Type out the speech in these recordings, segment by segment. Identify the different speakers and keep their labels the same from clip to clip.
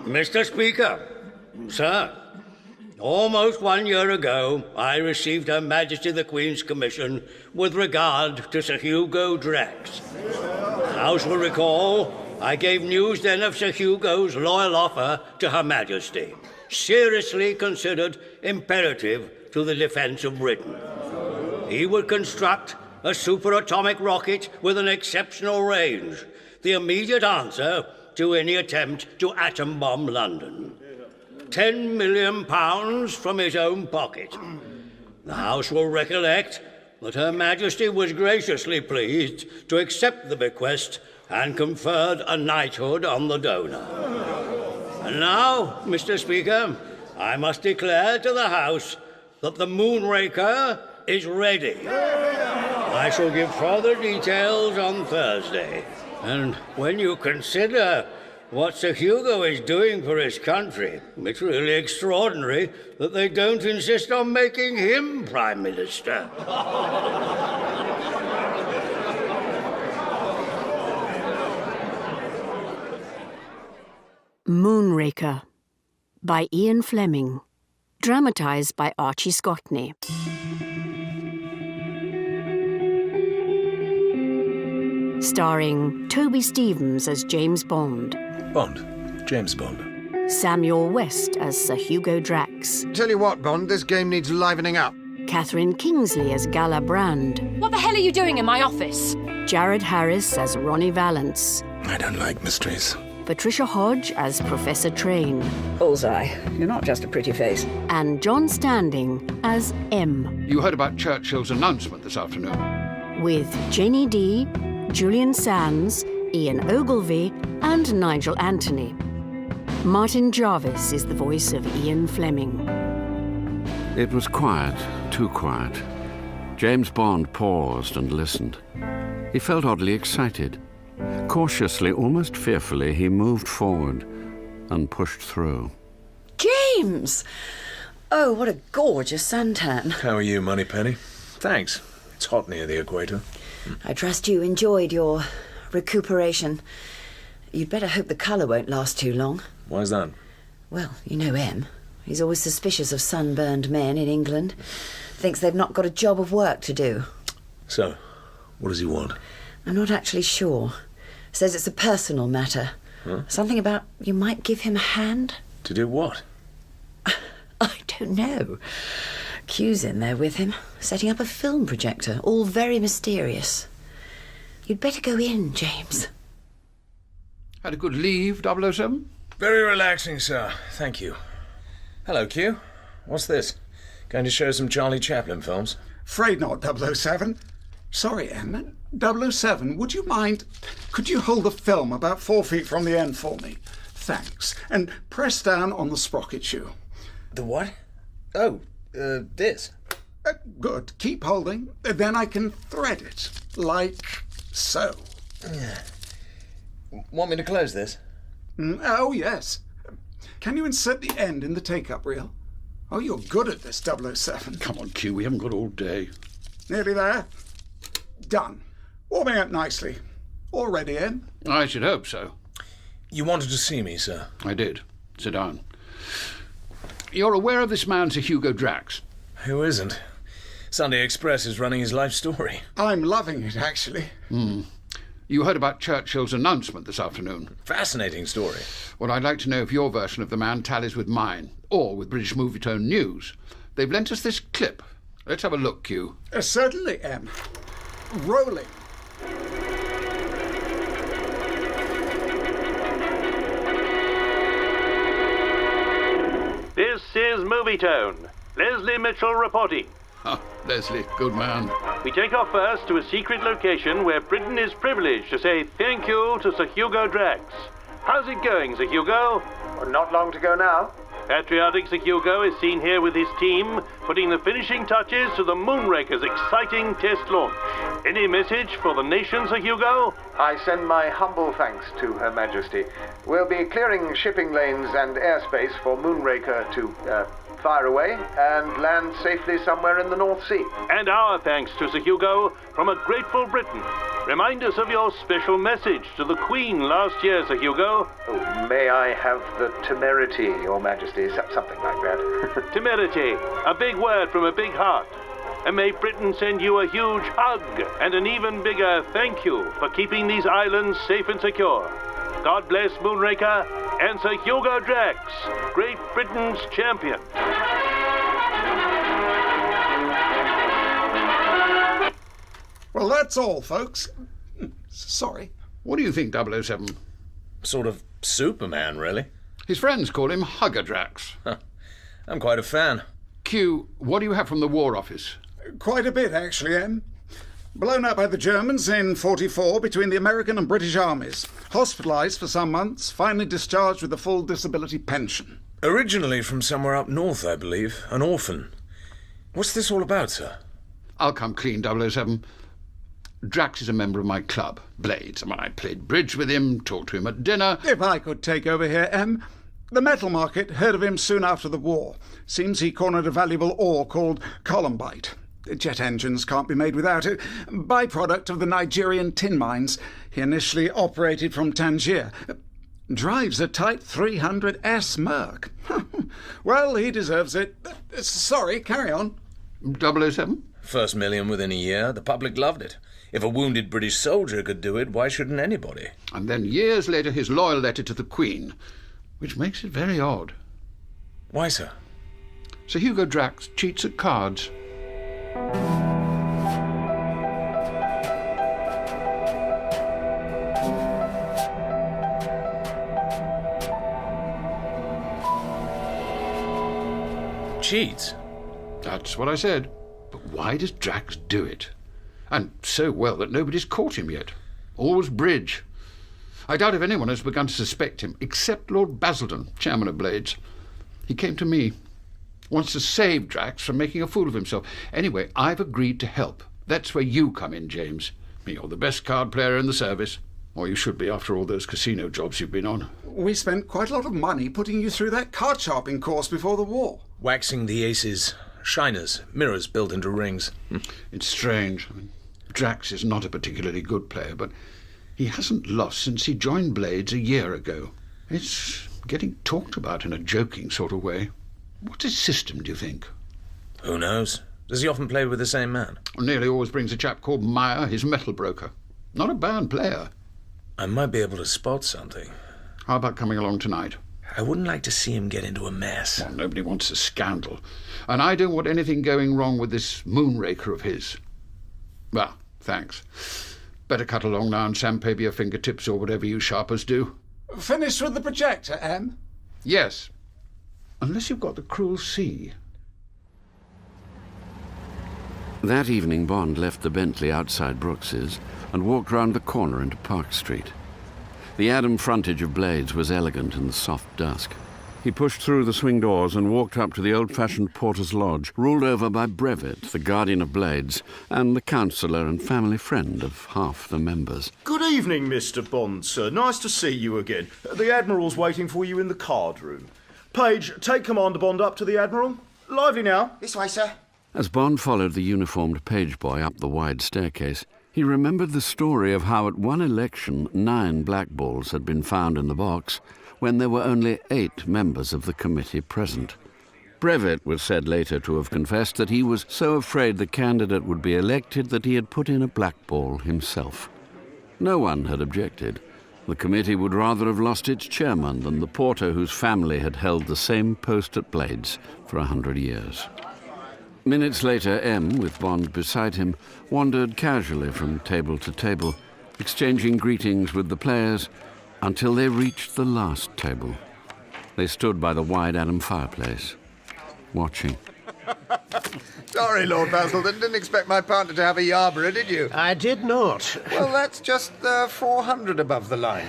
Speaker 1: Mr. Speaker, sir, almost 1 year ago, I received Her Majesty the Queen's commission with regard to Sir Hugo Drax. The House will recall I gave news then of Sir Hugo's loyal offer to Her Majesty, seriously considered imperative to the defense of Britain. He would construct a superatomic rocket with an exceptional range, the immediate answer to any attempt to atom bomb London. £10 million from his own pocket. The House will recollect that Her Majesty was graciously pleased to accept the bequest and conferred a knighthood on the donor. And now, Mr. Speaker, I must declare to the House that the Moonraker is ready. I shall give further details on Thursday. And when you consider what Sir Hugo is doing for his country, it's really extraordinary that they don't insist on making him Prime Minister.
Speaker 2: Moonraker by Ian Fleming. Dramatised by Archie Scotney. Starring Toby Stevens as James Bond.
Speaker 3: James Bond.
Speaker 2: Samuel West as Sir Hugo Drax.
Speaker 4: Tell you what, Bond, this game needs livening up.
Speaker 2: Catherine Kingsley as Gala Brand.
Speaker 5: What the hell are you doing in my office?
Speaker 2: Jared Harris as Ronnie Valance.
Speaker 3: I don't like mysteries.
Speaker 2: Patricia Hodge as Professor Train.
Speaker 6: Bullseye. You're not just a pretty face.
Speaker 2: And John Standing as M.
Speaker 7: You heard about Churchill's announcement this afternoon.
Speaker 2: With Jenny Dee, Julian Sands, Ian Ogilvy, and Nigel Anthony. Martin Jarvis is the voice of Ian Fleming.
Speaker 8: It was quiet, too quiet. James Bond paused and listened. He felt oddly excited. Cautiously, almost fearfully, he moved forward and pushed through.
Speaker 6: James! Oh, what a gorgeous suntan.
Speaker 3: How are you, Moneypenny? Thanks. It's hot near the equator.
Speaker 6: I trust you enjoyed your recuperation. You'd better hope the colour won't last too long.
Speaker 3: Why's that?
Speaker 6: Well, you know M. He's always suspicious of sunburned men in England. Thinks they've not got a job of work to do.
Speaker 3: So, what does he want?
Speaker 6: I'm not actually sure. Says it's a personal matter.
Speaker 3: Huh?
Speaker 6: Something about you might give him a hand?
Speaker 3: To do what?
Speaker 6: I don't know. Q's in there with him, setting up a film projector, all very mysterious. You'd better go in, James.
Speaker 7: Had a good leave, 007?
Speaker 3: Very relaxing, sir. Thank you. Hello, Q. What's this? Going to show some Charlie Chaplin films?
Speaker 9: Afraid not, 007. Sorry, Em. 007, would you mind... Could you hold the film about 4 feet from the end for me? Thanks. And press down on the sprocket shoe.
Speaker 3: The what? Oh, this.
Speaker 9: Good. Keep holding. Then I can thread it. Like so.
Speaker 3: Want me to close this?
Speaker 9: Oh, yes. Can you insert the end in the take-up reel? Oh, you're good at this, 007.
Speaker 7: Come on, Q, we haven't got all day.
Speaker 9: Nearly there. Done. Warming up nicely. All ready, Em?
Speaker 7: I should hope so.
Speaker 3: You wanted to see me, sir?
Speaker 7: I did. Sit down. You're aware of this man, Sir Hugo Drax?
Speaker 3: Who isn't? Sunday Express is running his life story.
Speaker 9: I'm loving it, actually.
Speaker 7: You heard about Churchill's announcement this afternoon.
Speaker 3: Fascinating story.
Speaker 7: Well, I'd like to know if your version of the man tallies with mine, or with British Movietone News. They've lent us this clip. Let's have a look, Q.
Speaker 9: Certainly, Em. Rolling.
Speaker 10: This is Movietone. Leslie Mitchell reporting.
Speaker 7: Leslie, good man.
Speaker 10: We take off first to a secret location where Britain is privileged to say thank you to Sir Hugo Drax. How's it going, Sir Hugo?
Speaker 11: Well, not long to go now.
Speaker 10: Patriotic Sir Hugo is seen here with his team, putting the finishing touches to the Moonraker's exciting test launch. Any message for the nation, Sir Hugo?
Speaker 11: I send my humble thanks to Her Majesty. We'll be clearing shipping lanes and airspace for Moonraker to fire away and land safely somewhere in the North Sea.
Speaker 10: And our thanks to Sir Hugo from a grateful Britain. Remind us of your special message to the Queen last year, Sir Hugo.
Speaker 11: Oh, may I have the temerity, Your Majesty? Something like that.
Speaker 10: Temerity, a big word from a big heart. And may Britain send you a huge hug and an even bigger thank you for keeping these islands safe and secure. God bless Moonraker and Sir Hugo Drax, Great Britain's champion.
Speaker 9: Well, that's all, folks. Sorry.
Speaker 7: What do you think, 007?
Speaker 3: Sort of Superman, really.
Speaker 7: His friends call him Hugo Drax.
Speaker 3: I'm quite a fan.
Speaker 7: Q, what do you have from the War Office?
Speaker 9: Quite a bit, actually, Em. Blown up by the Germans in '44 between the American and British armies. Hospitalised for some months, finally discharged with a full disability pension.
Speaker 3: Originally from somewhere up north, I believe. An orphan. What's this all about, sir?
Speaker 7: I'll come clean, 007. Drax is a member of my club, Blades. I played bridge with him, talked to him at dinner.
Speaker 9: If I could take over here, Em. The metal market heard of him soon after the war. Seems he cornered a valuable ore called columbite. Jet engines can't be made without it. Byproduct of the Nigerian tin mines. He initially operated from Tangier. Drives a Type 300S Merc. Well, he deserves it. Sorry, carry on.
Speaker 7: 007?
Speaker 3: First million within a year. The public loved it. If a wounded British soldier could do it, why shouldn't anybody?
Speaker 7: And then years later his loyal letter to the Queen, which makes it very odd.
Speaker 3: Why, sir?
Speaker 7: Sir Hugo Drax cheats at cards.
Speaker 3: Cheats?
Speaker 7: That's what I said. But why does Drax do it? And so well that nobody's caught him yet. Always bridge. I doubt if anyone has begun to suspect him, except Lord Basildon, chairman of Blades. He came to me. Wants to save Drax from making a fool of himself. Anyway, I've agreed to help. That's where you come in, James. You're the best card player in the service. Or you should be after all those casino jobs you've been on.
Speaker 9: We spent quite a lot of money putting you through that card sharping course before the war.
Speaker 3: Waxing the aces. Shiners. Mirrors built into rings.
Speaker 7: It's strange. Drax is not a particularly good player, but he hasn't lost since he joined Blades a year ago. It's getting talked about in a joking sort of way. What's his system, do you think?
Speaker 3: Who knows? Does he often play with the same man?
Speaker 7: Nearly always brings a chap called Meyer, his metal broker. Not a bad player.
Speaker 3: I might be able to spot something.
Speaker 7: How about coming along tonight?
Speaker 3: I wouldn't like to see him get into a mess.
Speaker 7: Well, nobody wants a scandal. And I don't want anything going wrong with this Moonraker of his. Well, thanks. Better cut along now and sandpaper your fingertips or whatever you sharpers do.
Speaker 9: Finished with the projector, Em?
Speaker 7: Yes. Unless you've got the cruel sea.
Speaker 8: That evening, Bond left the Bentley outside Brooks's and walked round the corner into Park Street. The Adam frontage of Blades was elegant in the soft dusk. He pushed through the swing doors and walked up to the old-fashioned porter's lodge, ruled over by Brevet, the guardian of Blades, and the counsellor and family friend of half the members.
Speaker 12: Good evening, Mr. Bond, sir. Nice to see you again. The Admiral's waiting for you in the card room. Page, take Commander Bond up to the Admiral. Lively now.
Speaker 13: This way, sir.
Speaker 8: As Bond followed the uniformed page boy up the wide staircase, he remembered the story of how at one election 9 blackballs had been found in the box when there were only 8 members of the committee present. Brevet was said later to have confessed that he was so afraid the candidate would be elected that he had put in a blackball himself. No one had objected. The committee would rather have lost its chairman than the porter whose family had held the same post at Blades for 100 years. Minutes later, M, with Bond beside him, wandered casually from table to table, exchanging greetings with the players until they reached the last table. They stood by the wide Adam fireplace, watching.
Speaker 4: Sorry, Lord Basildon, didn't expect my partner to have a Yarborough, did you?
Speaker 14: I did not.
Speaker 4: Well, that's just 400 above the line.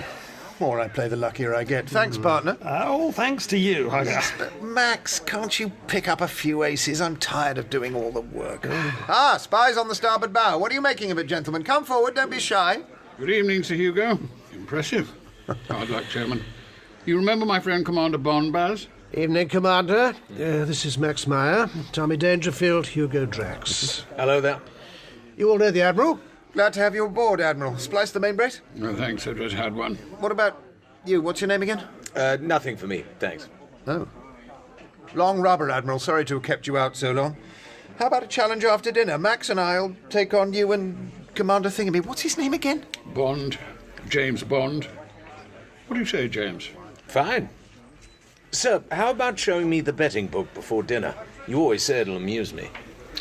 Speaker 4: More I play, the luckier I get. Thanks, partner.
Speaker 14: All thanks to you, Hugger.
Speaker 4: But Max, can't you pick up a few aces? I'm tired of doing all the work. Spies on the starboard bow. What are you making of it, gentlemen? Come forward, don't be shy.
Speaker 7: Good evening, Sir Hugo. Impressive. Hard luck, Chairman. You remember my friend Commander Bond, Baz?
Speaker 14: Evening, Commander. This is Max Meyer, Tommy Dangerfield, Hugo Drax.
Speaker 3: Hello there.
Speaker 14: You all know the Admiral?
Speaker 4: Glad to have you aboard, Admiral. Splice the main brace?
Speaker 7: No, thanks. I've just had one.
Speaker 4: What about you? What's your name again?
Speaker 3: Nothing for me, thanks.
Speaker 4: Oh. Long rubber, Admiral. Sorry to have kept you out so long. How about a challenge after dinner? Max and I'll take on you and Commander Thingamy. What's his name again?
Speaker 7: Bond. James Bond. What do you say, James?
Speaker 3: Fine. Sir, how about showing me the betting book before dinner? You always say it'll amuse me.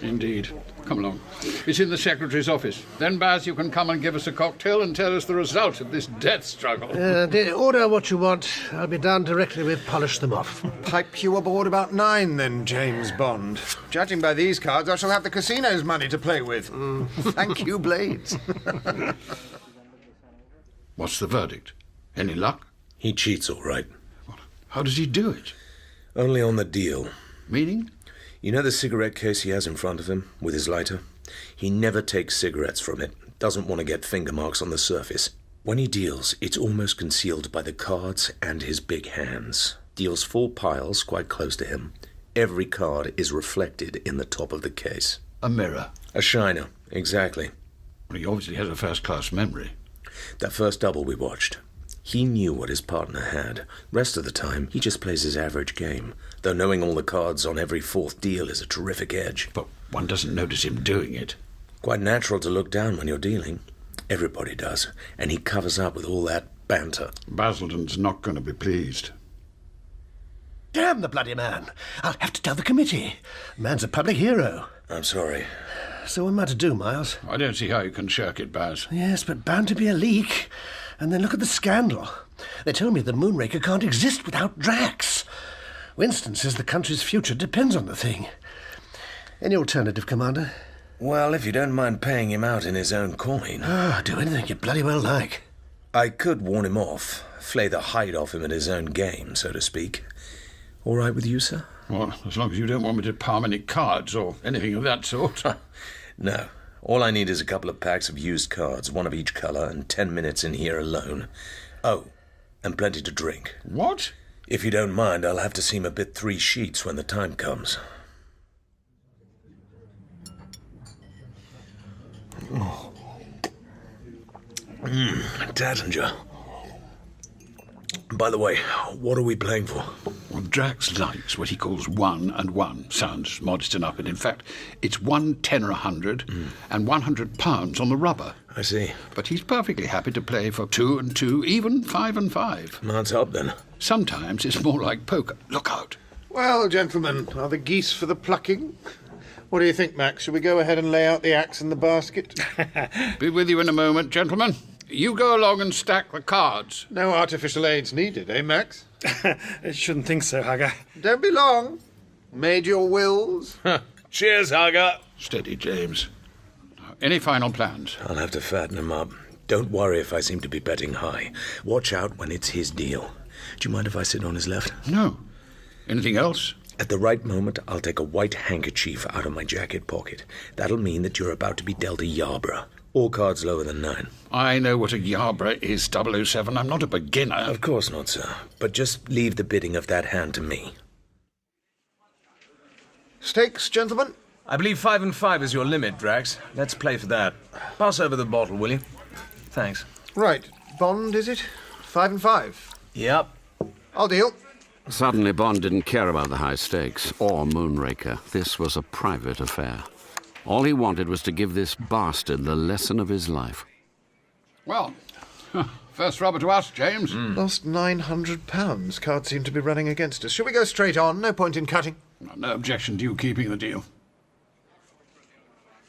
Speaker 7: Indeed. Come along. It's in the Secretary's office. Then, Baz, you can come and give us a cocktail and tell us the result of this death struggle.
Speaker 14: Order what you want. I'll be down directly with Polish them off.
Speaker 4: Pipe you aboard about 9, then, James Bond. Judging by these cards, I shall have the casino's money to play with. Thank you, Blades.
Speaker 7: What's the verdict? Any luck?
Speaker 13: He cheats, all right.
Speaker 7: How does he do it?
Speaker 13: Only on the deal.
Speaker 7: Meaning?
Speaker 13: You know the cigarette case he has in front of him, with his lighter? He never takes cigarettes from it. Doesn't want to get finger marks on the surface. When he deals, it's almost concealed by the cards and his big hands. Deals 4 piles quite close to him. Every card is reflected in the top of the case.
Speaker 7: A mirror?
Speaker 13: A shiner, exactly.
Speaker 7: Well, he obviously has a first-class memory.
Speaker 13: That first double we watched. He knew what his partner had. Rest of the time, he just plays his average game, though knowing all the cards on every 4th deal is a terrific edge.
Speaker 7: But one doesn't notice him doing it.
Speaker 13: Quite natural to look down when you're dealing. Everybody does, and he covers up with all that banter.
Speaker 7: Basildon's not going to be pleased.
Speaker 14: Damn the bloody man. I'll have to tell the committee. Man's a public hero.
Speaker 13: I'm sorry.
Speaker 14: So what am I to do, Miles?
Speaker 7: I don't see how you can shirk it, Baz.
Speaker 14: Yes, but bound to be a leak. And then look at the scandal. They told me the Moonraker can't exist without Drax. Winston says the country's future depends on the thing. Any alternative, Commander?
Speaker 13: Well, if you don't mind paying him out in his own coin.
Speaker 14: Oh, do anything you bloody well like.
Speaker 13: I could warn him off, flay the hide off him in his own game, so to speak. All right with you, sir?
Speaker 7: Well, as long as you don't want me to palm any cards or anything of that sort.
Speaker 13: No. All I need is a couple of packs of used cards, 1 of each colour, and 10 minutes in here alone. Oh, and plenty to drink.
Speaker 7: What?
Speaker 13: If you don't mind, I'll have to seem a bit 3 sheets when the time comes. Tattinger. By the way, what are we playing for?
Speaker 7: Well, Drax likes what he calls 1 and 1. Sounds modest enough, but in fact, it's 1 tenner 100 and £100 on the rubber.
Speaker 13: I see.
Speaker 7: But he's perfectly happy to play for 2 and 2, even 5 and 5.
Speaker 13: That's up, then.
Speaker 7: Sometimes it's more like poker. Look out.
Speaker 4: Well, gentlemen, are the geese for the plucking? What do you think, Max? Shall we go ahead and lay out the axe in the basket?
Speaker 7: Be with you in a moment, gentlemen. You go along and stack the cards.
Speaker 4: No artificial aids needed, eh, Max?
Speaker 14: I shouldn't think so, Hugger.
Speaker 4: Don't be long. Made your wills?
Speaker 13: Cheers, Hugger.
Speaker 7: Steady, James. Now, any final plans?
Speaker 13: I'll have to fatten him up. Don't worry if I seem to be betting high. Watch out when it's his deal. Do you mind if I sit on his left?
Speaker 7: No. Anything else?
Speaker 13: At the right moment, I'll take a white handkerchief out of my jacket pocket. That'll mean that you're about to be dealt a Yarborough. All cards lower than 9.
Speaker 7: I know what a Yarborough is, 007. I'm not a beginner.
Speaker 13: Of course not, sir. But just leave the bidding of that hand to me.
Speaker 4: Stakes, gentlemen?
Speaker 3: I believe 5 and 5 is your limit, Drax. Let's play for that. Pass over the bottle, will you? Thanks.
Speaker 4: Right. Bond, is it? 5 and 5?
Speaker 3: Yep.
Speaker 4: I'll deal.
Speaker 8: Suddenly, Bond didn't care about the high stakes or Moonraker. This was a private affair. All he wanted was to give this bastard the lesson of his life.
Speaker 7: Well, first rubber to us, James.
Speaker 4: Lost £900. Cards seem to be running against us. Shall we go straight on? No point in cutting.
Speaker 7: No objection to you keeping the deal.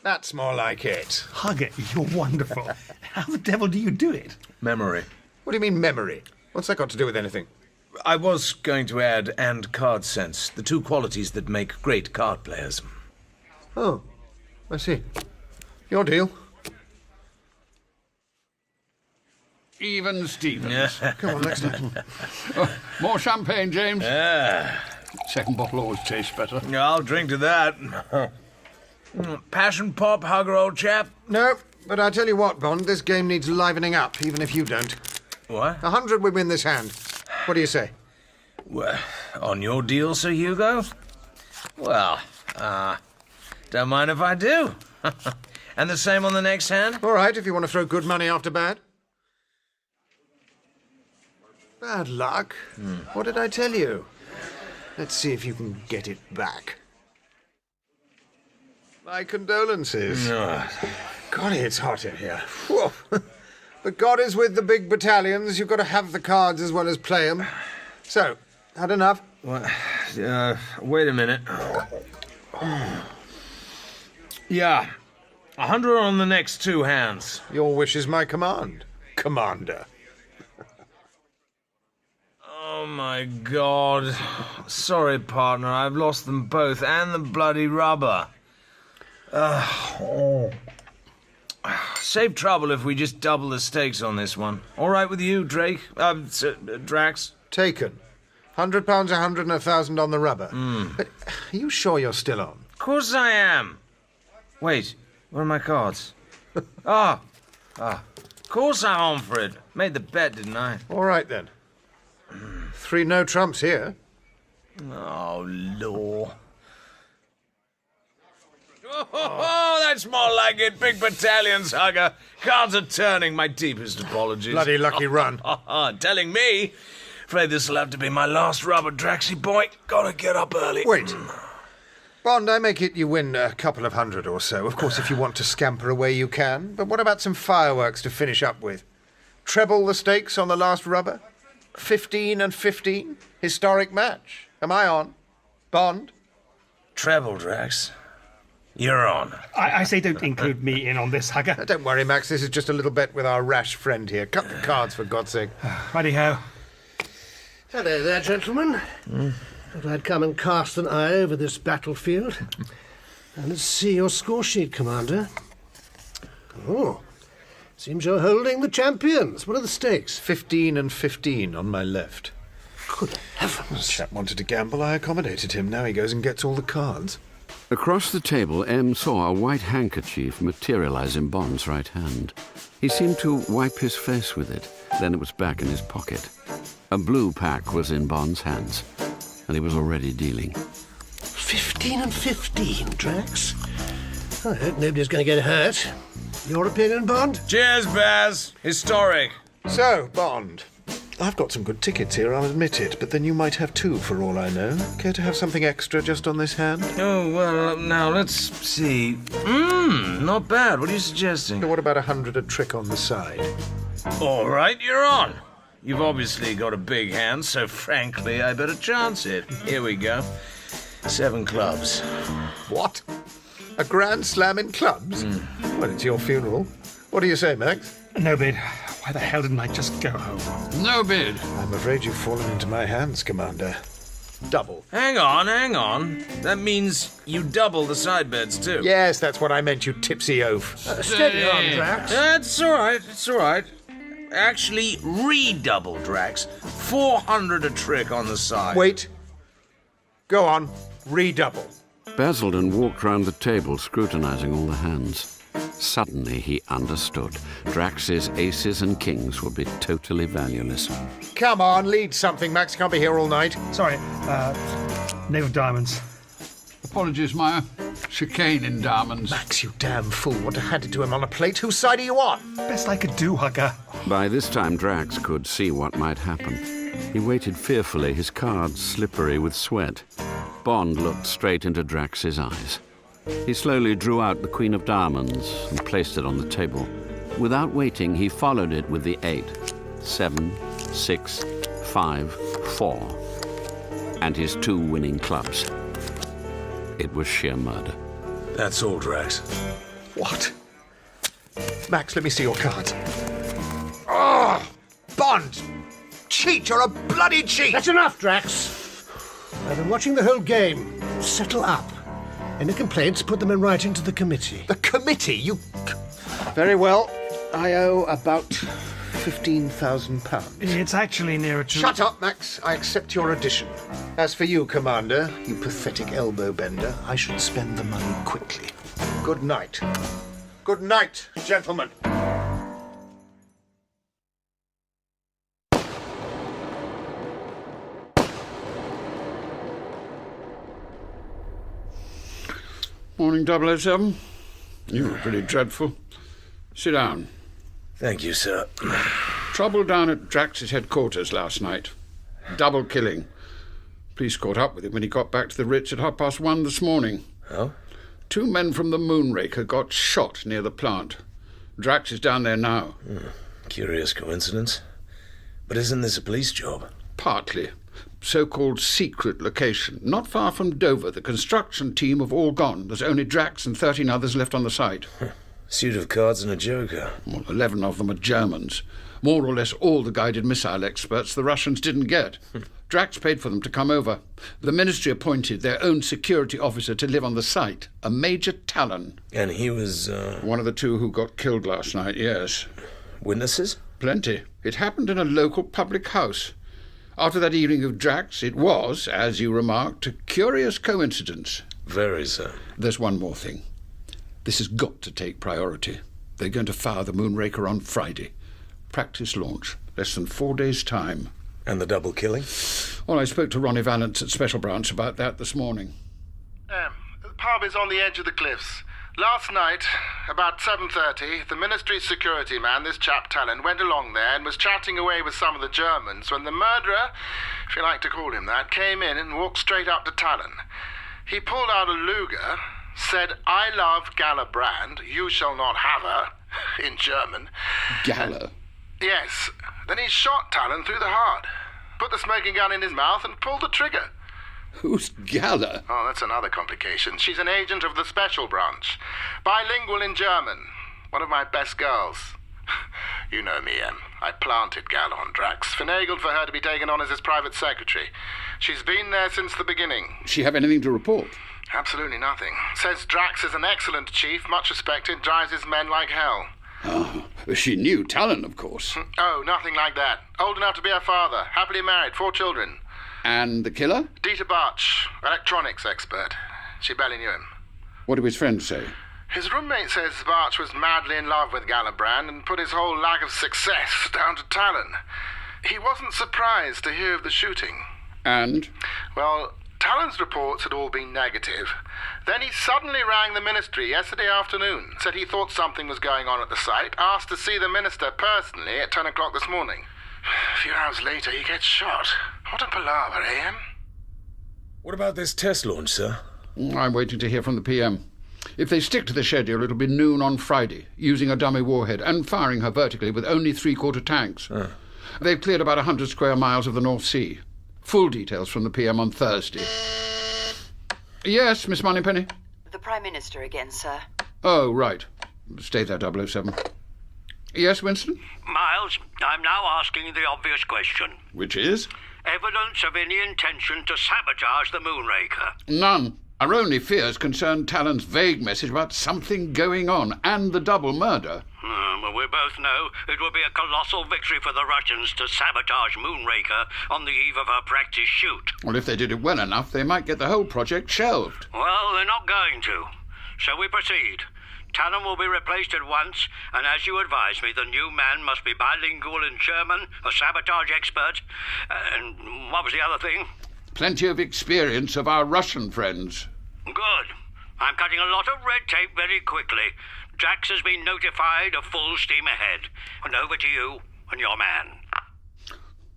Speaker 4: That's more like it.
Speaker 14: Hugger, you're wonderful. How the devil do you do it?
Speaker 3: Memory.
Speaker 4: What do you mean, memory? What's that got to do with anything?
Speaker 3: I was going to add and card sense, the 2 qualities that make great card players.
Speaker 4: Oh, I see. Your deal.
Speaker 7: Even Stevens.
Speaker 4: Come on, next time.
Speaker 7: More champagne, James.
Speaker 3: Yeah.
Speaker 7: Second bottle always tastes better.
Speaker 3: I'll drink to that. Passion pop, Hugger, old chap?
Speaker 4: No, but I tell you what, Bond, this game needs livening up, even if you don't.
Speaker 3: What?
Speaker 4: 100 we win this hand. What do you say?
Speaker 3: Well, on your deal, Sir Hugo? Well, don't mind if I do. And the same on the next hand?
Speaker 4: All right, if you want to throw good money after bad. Bad luck. What did I tell you? Let's see if you can get it back. My condolences. God, it's hot in here. Whoa. But God is with the big battalions. You've got to have the cards as well as play them. So, had enough?
Speaker 3: What? Wait a minute. Yeah, 100 on the next two hands.
Speaker 4: Your wish is my command, Commander.
Speaker 3: Oh my God. Sorry, partner, I've lost them both and the bloody rubber. Save trouble if we just double the stakes on this one. All right with you, Drax?
Speaker 4: Taken. £100, 100 and 1,000 on the rubber. But are you sure you're still on?
Speaker 3: Of course I am. Wait, where are my cards? Of course I'm on for it. Made the bet, didn't I?
Speaker 4: All right, then. 3 no trumps here.
Speaker 3: Oh, law. Oh, that's more like it. Big battalions, hugger. Cards are turning. My deepest apologies.
Speaker 4: Bloody lucky run.
Speaker 3: Telling me. Afraid this'll have to be my last rubber, Draxy boy. Gotta get up early.
Speaker 4: Wait. Bond, I make it you win a couple of hundred or so. Of course, if you want to scamper away, you can. But what about some fireworks to finish up with? Treble the stakes on the last rubber? 15 and 15? Historic match. Am I on? Bond?
Speaker 3: Treble, Drax. You're on.
Speaker 15: I say don't include me in on this, hugger.
Speaker 4: Don't worry, Max. This is just a little bet with our rash friend here. Cut the cards, for God's sake.
Speaker 15: Righty-ho.
Speaker 14: Hello there, gentlemen. Thought I'd come and cast an eye over this battlefield. And let's see your score sheet, Commander. Oh, seems you're holding the champions. What are the stakes?
Speaker 4: 15 and 15 on my left.
Speaker 14: Good heavens.
Speaker 4: The chap wanted to gamble. I accommodated him. Now he goes and gets all the cards.
Speaker 8: Across the table, M saw a white handkerchief materialize in Bond's right hand. He seemed to wipe his face with it. Then it was back in his pocket. A blue pack was in Bond's hands, and he was already dealing.
Speaker 14: 15 and 15, Drax. I hope nobody's going to get hurt. Your opinion, Bond?
Speaker 3: Cheers, Baz. Historic.
Speaker 4: So, Bond, I've got some good tickets here, I'll admit it, but then you might have 2 for all I know. Care to have something extra just on this hand?
Speaker 3: Oh, well, now, let's see. Not bad. What are you suggesting?
Speaker 4: What about 100 a trick on the side?
Speaker 3: All right, you're on. You've obviously got a big hand, so frankly, I better chance it. Here we go. 7 clubs.
Speaker 4: What? A grand slam in clubs? Well, it's your funeral. What do you say, Max?
Speaker 15: No bid. Why the hell didn't I just go home?
Speaker 7: No bid.
Speaker 4: I'm afraid you've fallen into my hands, Commander. Double.
Speaker 3: Hang on. That means you double the side bets, too.
Speaker 4: Yes, that's what I meant, you tipsy oaf.
Speaker 14: Steady on, Drax.
Speaker 3: It's all right. Actually, redouble, Drax. 400 a trick on the side.
Speaker 4: Wait. Go on. Redouble.
Speaker 8: Basildon walked round the table, scrutinizing all the hands. Suddenly, he understood. Drax's aces and kings would be totally valueless.
Speaker 4: Come on, lead something. Max can't be here all night.
Speaker 15: Sorry, knave of diamonds.
Speaker 7: Apologies, Meyer. Chicane in diamonds.
Speaker 4: Max, you damn fool. Would have handed to him on a plate. Whose side are you on?
Speaker 15: Best I could do, hugger.
Speaker 8: By this time, Drax could see what might happen. He waited fearfully, his cards slippery with sweat. Bond looked straight into Drax's eyes. He slowly drew out the Queen of Diamonds and placed it on the table. Without waiting, he followed it with the 8, 7, 6, 5, 4, and his 2 winning clubs. It was sheer murder.
Speaker 13: That's all, Drax.
Speaker 4: What? Max, let me see your cards. Oh! Bond! Cheat! You're a bloody cheat!
Speaker 14: That's enough, Drax. I've been watching the whole game. Settle up. Any complaints, put them in writing to the committee.
Speaker 4: The committee? You... Very well. I owe about £15,000.
Speaker 15: It's actually nearer to...
Speaker 4: Shut up, Max. I accept your addition. As for you, Commander, you pathetic elbow bender, I should spend the money quickly. Good night. Good night, gentlemen.
Speaker 7: Morning, 007. You were pretty dreadful. Sit down.
Speaker 13: Thank you, sir.
Speaker 7: Trouble down at Drax's headquarters last night. Double killing. Police caught up with him when he got back to the Ritz at 1:30 this morning.
Speaker 13: Oh?
Speaker 7: 2 men from the Moonraker got shot near the plant. Drax is down there now.
Speaker 13: Curious coincidence. But isn't this a police job?
Speaker 7: Partly. So-called secret location. Not far from Dover. The construction team have all gone. There's only Drax and 13 others left on the site.
Speaker 13: Suit of cards and a joker.
Speaker 7: Well, 11 of them are Germans. More or less all the guided missile experts the Russians didn't get. Drax paid for them to come over. The ministry appointed their own security officer to live on the site, a Major Talon.
Speaker 13: And he was,
Speaker 7: One of the 2 who got killed last night, yes.
Speaker 13: Witnesses?
Speaker 7: Plenty. It happened in a local public house. After that evening of Drax, it was, as you remarked, a curious coincidence.
Speaker 13: Very, sir.
Speaker 7: There's one more thing. This has got to take priority. They're going to fire the Moonraker on Friday. Practice launch. Less than 4 days' time.
Speaker 13: And the double killing?
Speaker 7: Well, I spoke to Ronnie Valance at Special Branch about that this morning.
Speaker 16: The pub is on the edge of the cliffs. Last night, about 7:30, the ministry's security man, this chap Talon, went along there and was chatting away with some of the Germans when the murderer, if you like to call him that, came in and walked straight up to Talon. He pulled out a Luger, said, "I love Gala Brand, you shall not have her," in German.
Speaker 7: Gala?
Speaker 16: Yes. Then he shot Talon through the heart, put the smoking gun in his mouth and pulled the trigger.
Speaker 7: Who's Gala?
Speaker 16: Oh, that's another complication. She's an agent of the Special Branch. Bilingual in German. One of my best girls. You know me, Em. I planted Gala on Drax, finagled for her to be taken on as his private secretary. She's been there since the beginning.
Speaker 7: She have anything to report?
Speaker 16: Absolutely nothing. Says Drax is an excellent chief, much respected, drives his men like hell.
Speaker 7: Oh, she knew Talon, of course.
Speaker 16: Oh, nothing like that. Old enough to be her father, happily married, 4 children.
Speaker 7: And the killer?
Speaker 16: Dieter Bartsch, electronics expert. She barely knew him.
Speaker 7: What do his friends say?
Speaker 16: His roommate says Bartsch was madly in love with Galabrand and put his whole lack of success down to Talon. He wasn't surprised to hear of the shooting.
Speaker 7: And?
Speaker 16: Well, Talon's reports had all been negative. Then he suddenly rang the ministry yesterday afternoon, said he thought something was going on at the site, asked to see the minister personally at 10 o'clock this morning. A few hours later, he gets shot. What a palaver, eh, Em?
Speaker 13: What about this test launch, sir?
Speaker 7: I'm waiting to hear from the PM. If they stick to the schedule, it'll be noon on Friday, using a dummy warhead and firing her vertically with only 3/4 tanks. They've cleared about 100 square miles of the North Sea. Full details from the PM on Thursday. Yes, Miss Moneypenny?
Speaker 17: The Prime Minister again, sir.
Speaker 7: Oh, right. Stay there, 007. Yes, Winston?
Speaker 1: Miles, I'm now asking the obvious question.
Speaker 7: Which is?
Speaker 1: Evidence of any intention to sabotage the Moonraker?
Speaker 7: None. Our only fears concern Talon's vague message about something going on and the double murder.
Speaker 1: Well, we both know it will be a colossal victory for the Russians to sabotage Moonraker on the eve of her practice shoot.
Speaker 7: Well, if they did it well enough, they might get the whole project shelved.
Speaker 1: Well, they're not going to. So we proceed. Talon will be replaced at once, and as you advise me, the new man must be bilingual in German, a sabotage expert, and what was the other thing?
Speaker 7: Plenty of experience of our Russian friends.
Speaker 1: Good. I'm cutting a lot of red tape very quickly. Drax has been notified of full steam ahead. And over to you and your man.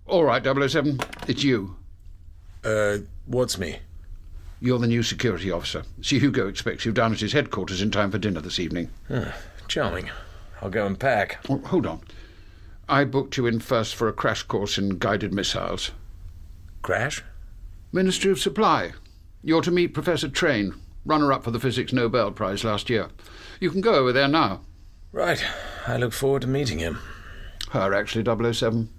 Speaker 7: All right, 007. It's you.
Speaker 13: What's me?
Speaker 7: You're the new security officer. See, Hugo expects you down at his headquarters in time for dinner this evening.
Speaker 13: Charming. I'll go and pack.
Speaker 7: Oh, hold on. I booked you in first for a crash course in guided missiles.
Speaker 13: Crash?
Speaker 7: Ministry of Supply. You're to meet Professor Train, runner-up for the Physics Nobel Prize last year. You can go over there now.
Speaker 13: Right. I look forward to meeting him.
Speaker 7: Her, actually, 007.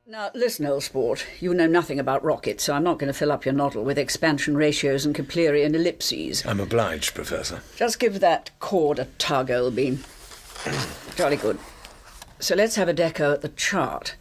Speaker 6: Now, listen, old sport. You know nothing about rockets, so I'm not going to fill up your noddle with expansion ratios and Keplerian ellipses.
Speaker 13: I'm obliged, Professor.
Speaker 6: Just give that cord a tug, old bean. Jolly good. So let's have a deco at the chart.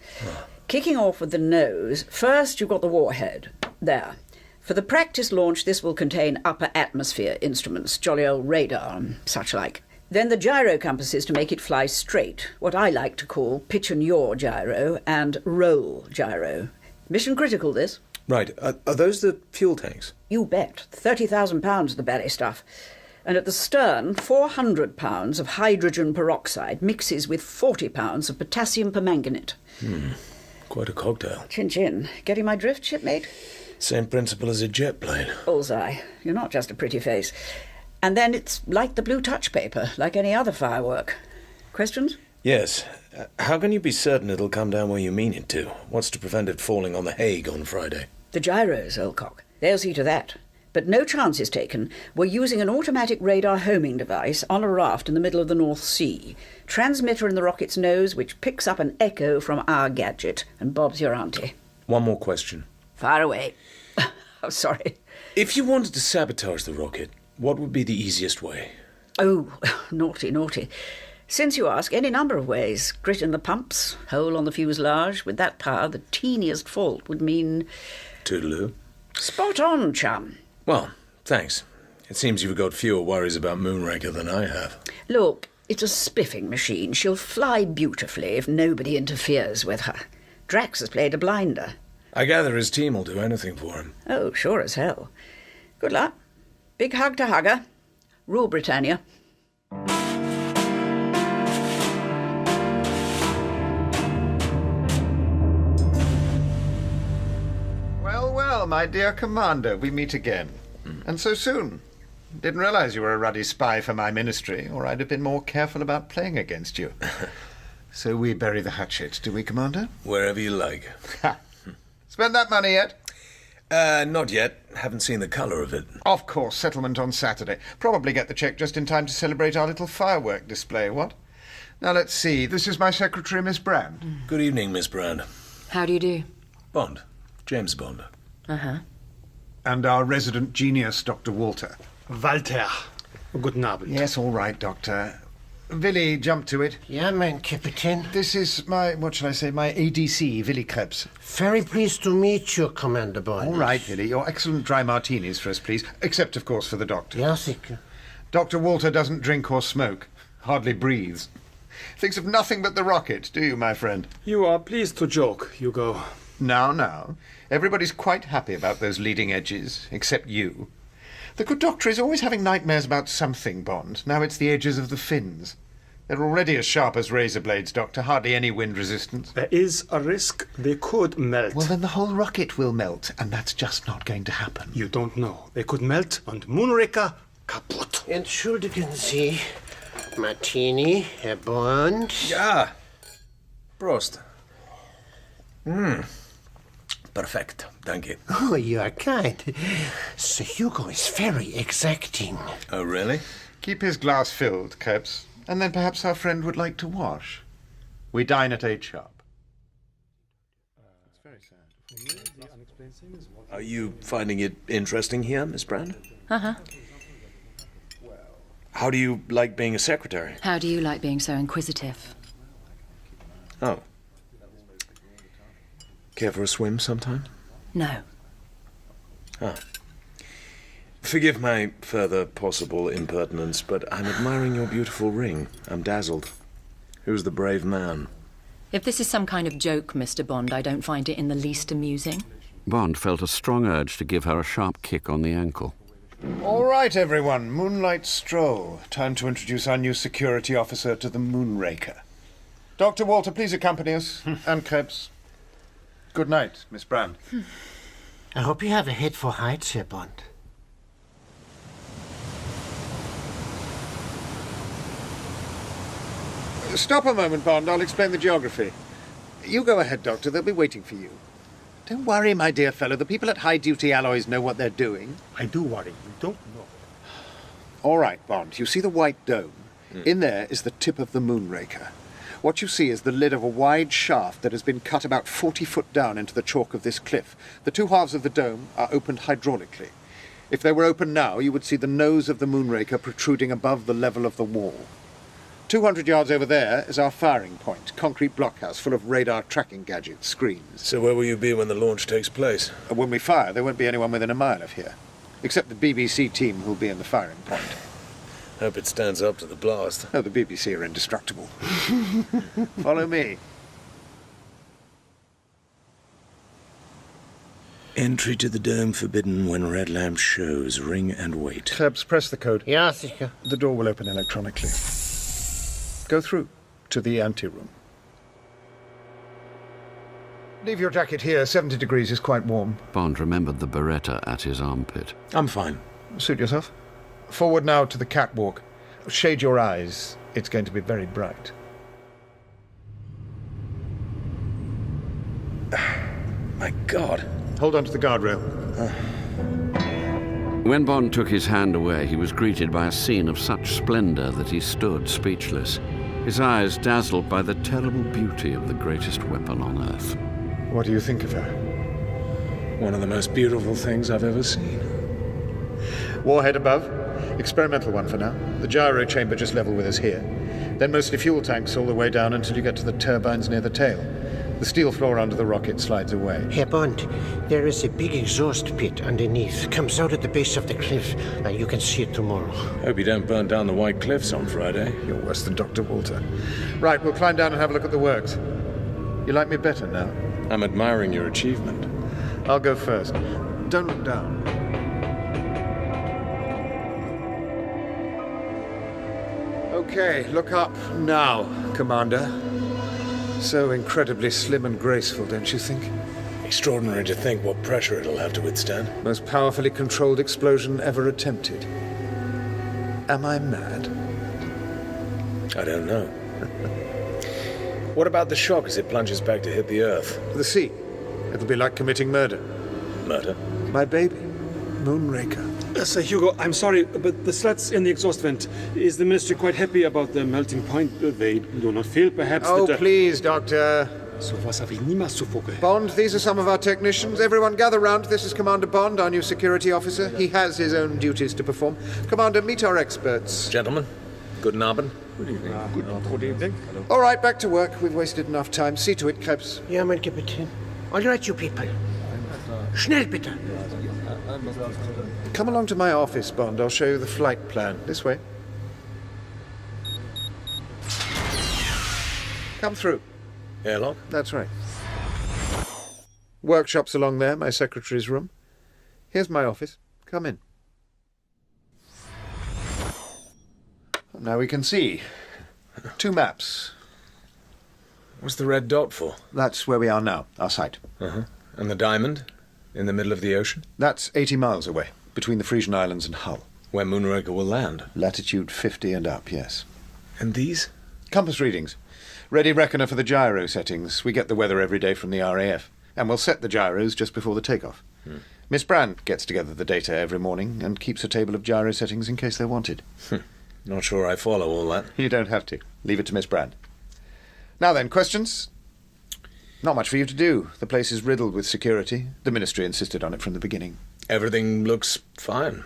Speaker 6: Kicking off with the nose, first you've got the warhead. There. For the practice launch, this will contain upper atmosphere instruments, jolly old radar and such like. Then the gyro compasses to make it fly straight, what I like to call pitch and yaw gyro and roll gyro. Mission critical, this.
Speaker 13: Right. Are those the fuel tanks?
Speaker 6: You bet. £30,000 the belly stuff. And at the stern, 400 pounds of hydrogen peroxide mixes with 40 pounds of potassium permanganate.
Speaker 13: Quite a cocktail.
Speaker 6: Chin chin. Getting my drift, shipmate?
Speaker 13: Same principle as a jet plane.
Speaker 6: Bullseye. You're not just a pretty face. And then it's like the blue touch paper, like any other firework. Questions?
Speaker 13: Yes. How can you be certain it'll come down where you mean it to? What's to prevent it falling on the Hague on Friday?
Speaker 6: The gyros, old cock. They'll see to that. But no chance is taken. We're using an automatic radar homing device on a raft in the middle of the North Sea. Transmitter in the rocket's nose, which picks up an echo from our gadget. And Bob's your auntie.
Speaker 13: One more question.
Speaker 6: Fire away. Oh, sorry.
Speaker 13: If you wanted to sabotage the rocket, what would be the easiest way?
Speaker 6: Oh, naughty, naughty. Since you ask, any number of ways. Grit in the pumps, hole on the fuselage. With that power, the teeniest fault would mean...
Speaker 13: Toodaloo.
Speaker 6: Spot on, chum.
Speaker 13: Well, thanks. It seems you've got fewer worries about Moonraker than I have.
Speaker 6: Look, it's a spiffing machine. She'll fly beautifully if nobody interferes with her. Drax has played a blinder.
Speaker 13: I gather his team will do anything for him.
Speaker 6: Oh, sure as hell. Good luck. Big hug to Hugger. Rule Britannia.
Speaker 4: Well, my dear Commander, we meet again. And so soon. Didn't realize you were a ruddy spy for my ministry, or I'd have been more careful about playing against you. So we bury the hatchet, do we, Commander?
Speaker 13: Wherever you like.
Speaker 4: Ha! Spent that money yet?
Speaker 13: Not yet. Haven't seen the colour of it.
Speaker 4: Of course, settlement on Saturday. Probably get the cheque just in time to celebrate our little firework display, what? Now, let's see. This is my secretary, Miss Brand.
Speaker 13: Good evening, Miss Brand.
Speaker 5: How do you do?
Speaker 13: Bond. James Bond.
Speaker 5: Uh-huh.
Speaker 4: And our resident genius, Dr. Walter.
Speaker 15: Walter. Guten Abend.
Speaker 4: Yes, all right, Doctor. Willy, jump to it.
Speaker 14: Yeah, man, Captain.
Speaker 4: This is my, what shall I say, my ADC, Willy Krebs.
Speaker 14: Very pleased to meet you, Commander Bond.
Speaker 4: All right, Willy. Your excellent dry martinis for us, please. Except, of course, for the doctor.
Speaker 14: Yes, thank you.
Speaker 4: Dr. Walter doesn't drink or smoke. Hardly breathes. Thinks of nothing but the rocket, do you, my friend?
Speaker 15: You are pleased to joke, Hugo.
Speaker 4: Now. Everybody's quite happy about those leading edges, except you. The good doctor is always having nightmares about something, Bond. Now it's the edges of the fins. They're already as sharp as razor blades, Doctor. Hardly any wind resistance.
Speaker 15: There is a risk they could melt.
Speaker 4: Well, then the whole rocket will melt, and that's just not going to happen.
Speaker 15: You don't know. They could melt and Moonraker kaputt.
Speaker 14: Entschuldigen Sie, Martini, Herr Bond.
Speaker 13: Ja. Prost. Perfect. Thank you.
Speaker 14: Oh, you are kind. Sir Hugo is very exacting.
Speaker 13: Oh, really?
Speaker 4: Keep his glass filled, Krebs. And then perhaps our friend would like to wash. We dine at 8 sharp.
Speaker 13: Are you finding it interesting here, Miss Brand?
Speaker 5: Uh-huh.
Speaker 13: How do you like being a secretary?
Speaker 5: How do you like being so inquisitive?
Speaker 13: Oh. Care for a swim sometime?
Speaker 5: No.
Speaker 13: Ah. Forgive my further possible impertinence, but I'm admiring your beautiful ring. I'm dazzled. Who's the brave man?
Speaker 5: If this is some kind of joke, Mr. Bond, I don't find it in the least amusing.
Speaker 8: Bond felt a strong urge to give her a sharp kick on the ankle.
Speaker 4: All right, everyone. Moonlight stroll. Time to introduce our new security officer to the Moonraker. Dr. Walter, please accompany us. And Krebs. Good night, Miss Brand.
Speaker 14: I hope you have a head for heights, Herr Bond.
Speaker 4: Stop a moment, Bond. I'll explain the geography. You go ahead, Doctor. They'll be waiting for you. Don't worry, my dear fellow. The people at High Duty Alloys know what they're doing.
Speaker 15: I do worry. You don't know.
Speaker 4: All right, Bond. You see the white dome? In there is the tip of the Moonraker. What you see is the lid of a wide shaft that has been cut about 40 foot down into the chalk of this cliff. The two halves of the dome are opened hydraulically. If they were open now, you would see the nose of the Moonraker protruding above the level of the wall. 200 yards over there is our firing point, concrete blockhouse full of radar tracking gadgets, screens.
Speaker 13: So where will you be when the launch takes place?
Speaker 4: When we fire, there won't be anyone within a mile of here, except the BBC team who'll be in the firing point.
Speaker 13: Hope it stands up to the blast.
Speaker 4: Oh, the BBC are indestructible. Follow me.
Speaker 13: Entry to the dome forbidden when red lamp shows. Ring and wait.
Speaker 4: Krebs, press the code.
Speaker 14: Ja, sicher.
Speaker 4: The door will open electronically. Go through to the anteroom. Leave your jacket here. 70 degrees is quite warm.
Speaker 8: Bond remembered the Beretta at his armpit.
Speaker 13: I'm fine.
Speaker 4: Suit yourself. Forward now to the catwalk. Shade your eyes. It's going to be very bright.
Speaker 13: My God.
Speaker 4: Hold on to the guardrail.
Speaker 8: When Bond took his hand away, he was greeted by a scene of such splendor that he stood speechless, his eyes dazzled by the terrible beauty of the greatest weapon on Earth.
Speaker 4: What do you think of her?
Speaker 13: One of the most beautiful things I've ever seen.
Speaker 4: Warhead above. Experimental one for now. The gyro chamber just level with us here. Then mostly fuel tanks all the way down until you get to the turbines near the tail. The steel floor under the rocket slides away.
Speaker 14: Herr Bond, there is a big exhaust pit underneath. Comes out at the base of the cliff. You can see it tomorrow.
Speaker 13: Hope you don't burn down the White Cliffs on Friday.
Speaker 4: You're worse than Dr. Walter. Right, we'll climb down and have a look at the works. You like me better now?
Speaker 13: I'm admiring your achievement.
Speaker 4: I'll go first. Don't look down. Okay, look up now, Commander. So incredibly slim and graceful, don't you think?
Speaker 13: Extraordinary to think what pressure it'll have to withstand.
Speaker 4: Most powerfully controlled explosion ever attempted. Am I mad?
Speaker 13: I don't know. What about the shock as it plunges back to hit the Earth?
Speaker 4: The sea. It'll be like committing murder.
Speaker 13: Murder?
Speaker 4: My baby, Moonraker.
Speaker 15: Sir Hugo, I'm sorry, but the slats in the exhaust vent, is the Ministry quite happy about the melting point? They do not feel, perhaps,
Speaker 4: Oh,
Speaker 15: that...
Speaker 4: please, Doctor.
Speaker 15: Sowas habe ich niemals zuvor gehört.
Speaker 4: Bond, these are some of our technicians. Everyone gather round. This is Commander Bond, our new security officer. He has his own duties to perform. Commander, meet our experts.
Speaker 13: Gentlemen, guten Abend.
Speaker 15: Good evening.
Speaker 4: All right, back to work. We've wasted enough time. See to it, Krebs.
Speaker 14: Ja, mein Kapitän. All right, you people. Schnell, bitte.
Speaker 4: Come along to my office, Bond. I'll show you the flight plan. This way. Come through.
Speaker 13: Airlock?
Speaker 4: That's right. Workshop's along there, my secretary's room. Here's my office. Come in. Now we can see. 2 maps.
Speaker 13: What's the red dot for?
Speaker 4: That's where we are now, our site.
Speaker 13: Uh-huh. And the diamond? In the middle of the ocean?
Speaker 4: That's 80 miles away, between the Frisian Islands and Hull.
Speaker 13: Where Moonraker will land?
Speaker 4: Latitude 50 and up, yes.
Speaker 13: And these?
Speaker 4: Compass readings. Ready reckoner for the gyro settings. We get the weather every day from the RAF. And we'll set the gyros just before the takeoff. Miss Brand gets together the data every morning and keeps a table of gyro settings in case they're wanted.
Speaker 13: Not sure I follow all that.
Speaker 4: You don't have to. Leave it to Miss Brand. Now then, questions? Not much for you to do. The place is riddled with security. The Ministry insisted on it from the beginning.
Speaker 13: Everything looks fine.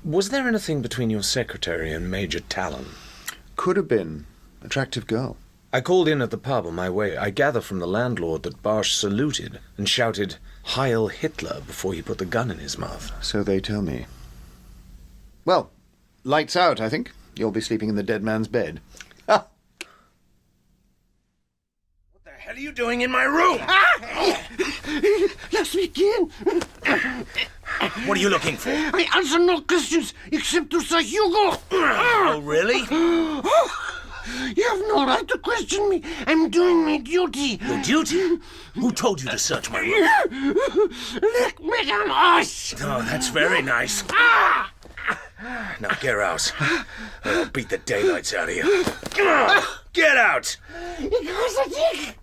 Speaker 13: Was there anything between your secretary and Major Talon?
Speaker 4: Could have been. Attractive girl.
Speaker 13: I called in at the pub on my way. I gather from the landlord that Barsh saluted and shouted, "Heil Hitler," before he put the gun in his mouth.
Speaker 4: So they tell me. Well, lights out, I think. You'll be sleeping in the dead man's bed.
Speaker 13: What the hell are you doing in my room?
Speaker 14: Lass mich gehen.
Speaker 13: What are you looking for?
Speaker 14: I answer no questions except to Sir Hugo.
Speaker 13: Oh, really?
Speaker 14: You have no right to question me. I'm doing my duty.
Speaker 13: Your duty? Who told you to search my room?
Speaker 14: Leck mich am Arsch.
Speaker 13: Oh, that's very nice. Now get out. I'll beat the daylights out of you. Get out!
Speaker 14: Ich hasse dich.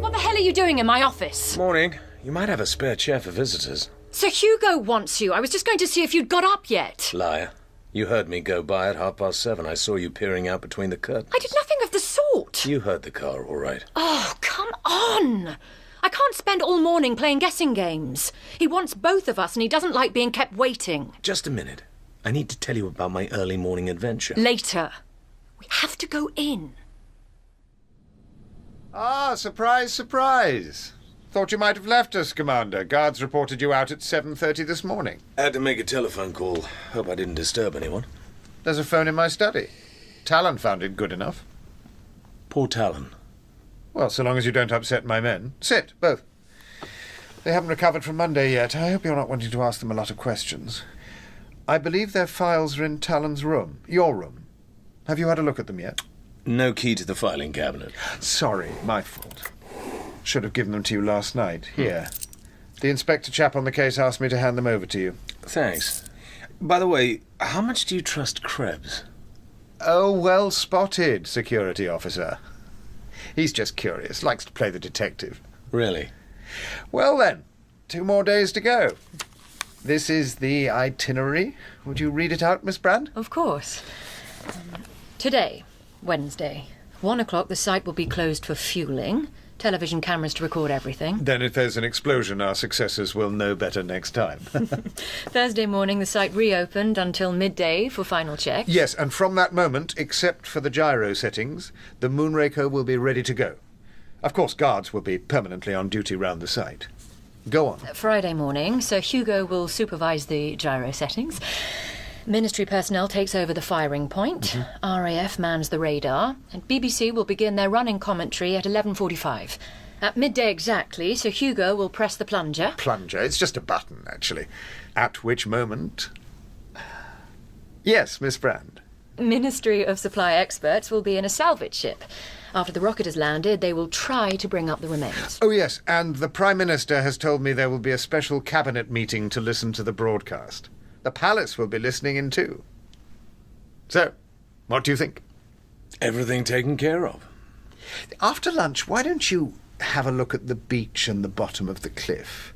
Speaker 5: What the hell are you doing in my office?
Speaker 13: Morning. You might have a spare chair for visitors.
Speaker 5: Sir Hugo wants you. I was just going to see if you'd got up yet.
Speaker 13: Liar. You heard me go by at 7:30. I saw you peering out between the curtains.
Speaker 5: I did nothing of the sort.
Speaker 13: You heard the car, all right.
Speaker 5: Oh, come on. I can't spend all morning playing guessing games. He wants both of us and he doesn't like being kept waiting.
Speaker 13: Just a minute. I need to tell you about my early morning adventure.
Speaker 5: Later. We have to go in.
Speaker 4: Ah, surprise, surprise. Thought you might have left us, Commander. Guards reported you out at 7:30 this morning.
Speaker 13: I had to make a telephone call. Hope I didn't disturb anyone.
Speaker 4: There's a phone in my study. Talon found it good enough.
Speaker 13: Poor Talon.
Speaker 4: Well, so long as you don't upset my men. Sit, both. They haven't recovered from Monday yet. I hope you're not wanting to ask them a lot of questions. I believe their files are in Talon's room. Your room. Have you had a look at them yet?
Speaker 13: No key to the filing cabinet.
Speaker 4: Sorry, my fault. Should have given them to you last night. Here. The inspector chap on the case asked me to hand them over to you.
Speaker 13: Thanks. By the way, how much do you trust Krebs?
Speaker 4: Oh, well spotted, security officer. He's just curious, likes to play the detective.
Speaker 13: Really?
Speaker 4: Well then, 2 more days to go. This is the itinerary. Would you read it out, Miss Brand?
Speaker 5: Of course. Today, Wednesday, 1 o'clock, the site will be closed for fueling. Television cameras to record everything.
Speaker 4: Then if there's an explosion, our successors will know better next time.
Speaker 5: Thursday morning, the site reopened until midday for final checks.
Speaker 4: Yes, and from that moment, except for the gyro settings, the Moonraker will be ready to go. Of course, guards will be permanently on duty round the site. Go on.
Speaker 5: Friday morning, Sir Hugo will supervise the gyro settings. Ministry personnel takes over the firing point. RAF mans the radar. And BBC will begin their running commentary at 11:45. At midday exactly, Sir Hugo will press the plunger.
Speaker 4: Plunger? It's just a button, actually. At which moment... Yes, Miss Brand.
Speaker 5: Ministry of Supply experts will be in a salvage ship. After the rocket has landed, they will try to bring up the remains.
Speaker 4: Oh, yes, and the Prime Minister has told me there will be a special cabinet meeting to listen to the broadcast. The palace will be listening in too. So, what do you think?
Speaker 13: Everything taken care of.
Speaker 4: After lunch, why don't you have a look at the beach and the bottom of the cliff?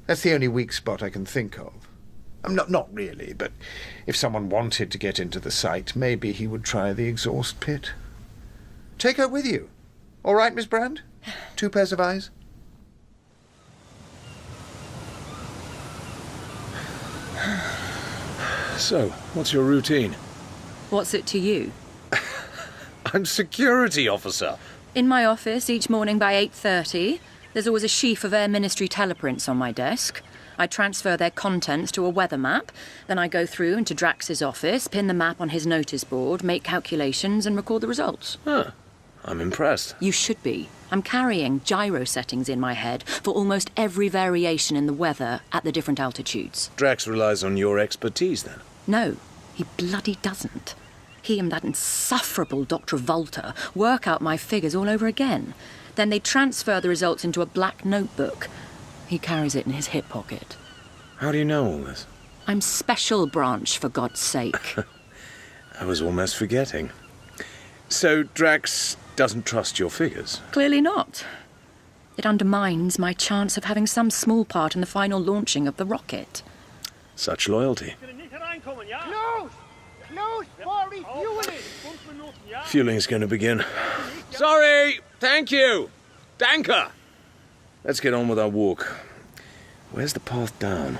Speaker 4: That's the only weak spot I can think of. Not really, but if someone wanted to get into the site, maybe he would try the exhaust pit. Take her with you. All right, Miss Brand? 2 pairs of eyes?
Speaker 13: So, what's your routine?
Speaker 5: What's it to you?
Speaker 13: I'm security officer.
Speaker 5: In my office each morning by 8:30, there's always a sheaf of Air Ministry teleprints on my desk. I transfer their contents to a weather map, then I go through into Drax's office, pin the map on his notice board, make calculations and record the results.
Speaker 13: Huh. I'm impressed.
Speaker 5: You should be. I'm carrying gyro settings in my head for almost every variation in the weather at the different altitudes.
Speaker 13: Drax relies on your expertise, then?
Speaker 5: No, he bloody doesn't. He and that insufferable Dr. Volta work out my figures all over again. Then they transfer the results into a black notebook. He carries it in his hip pocket.
Speaker 13: How do you know all this?
Speaker 5: I'm special branch, for God's sake.
Speaker 13: I was almost forgetting. So Drax doesn't trust your figures?
Speaker 5: Clearly not. It undermines my chance of having some small part in the final launching of the rocket.
Speaker 13: Such loyalty. Fueling's going to begin. Sorry! Thank you! Danke! Let's get on with our walk. Where's the path down?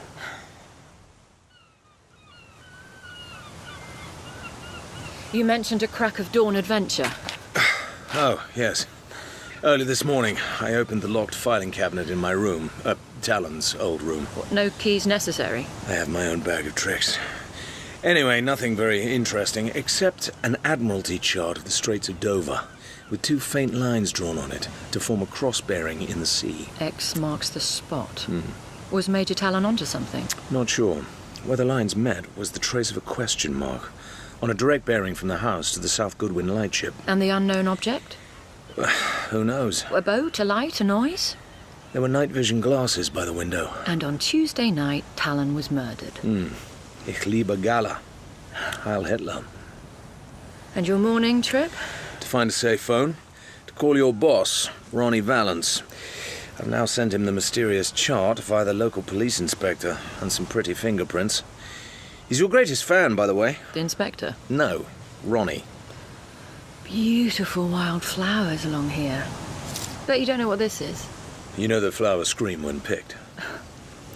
Speaker 5: You mentioned a crack of dawn adventure.
Speaker 13: Oh, yes. Early this morning, I opened the locked filing cabinet in my room. Talon's old room.
Speaker 5: No keys necessary?
Speaker 13: I have my own bag of tricks. Anyway, nothing very interesting, except an Admiralty chart of the Straits of Dover, with 2 faint lines drawn on it to form a cross-bearing in the sea.
Speaker 5: X marks the spot. Was Major Talon onto something?
Speaker 13: Not sure. Where the lines met was the trace of a question mark on a direct bearing from the house to the South Goodwin lightship.
Speaker 5: And the unknown object?
Speaker 13: Who knows?
Speaker 5: A boat, a light, a noise?
Speaker 13: There were night vision glasses by the window.
Speaker 5: And on Tuesday night, Talon was murdered.
Speaker 13: Ich liebe Gala. Heil Hitler.
Speaker 5: And your morning trip?
Speaker 13: To find a safe phone. To call your boss, Ronnie Valance. I've now sent him the mysterious chart via the local police inspector and some pretty fingerprints. He's your greatest fan, by the way.
Speaker 5: The inspector?
Speaker 13: No, Ronnie.
Speaker 5: Beautiful wild flowers along here. Bet you don't know what this is.
Speaker 13: You know that flowers scream when picked.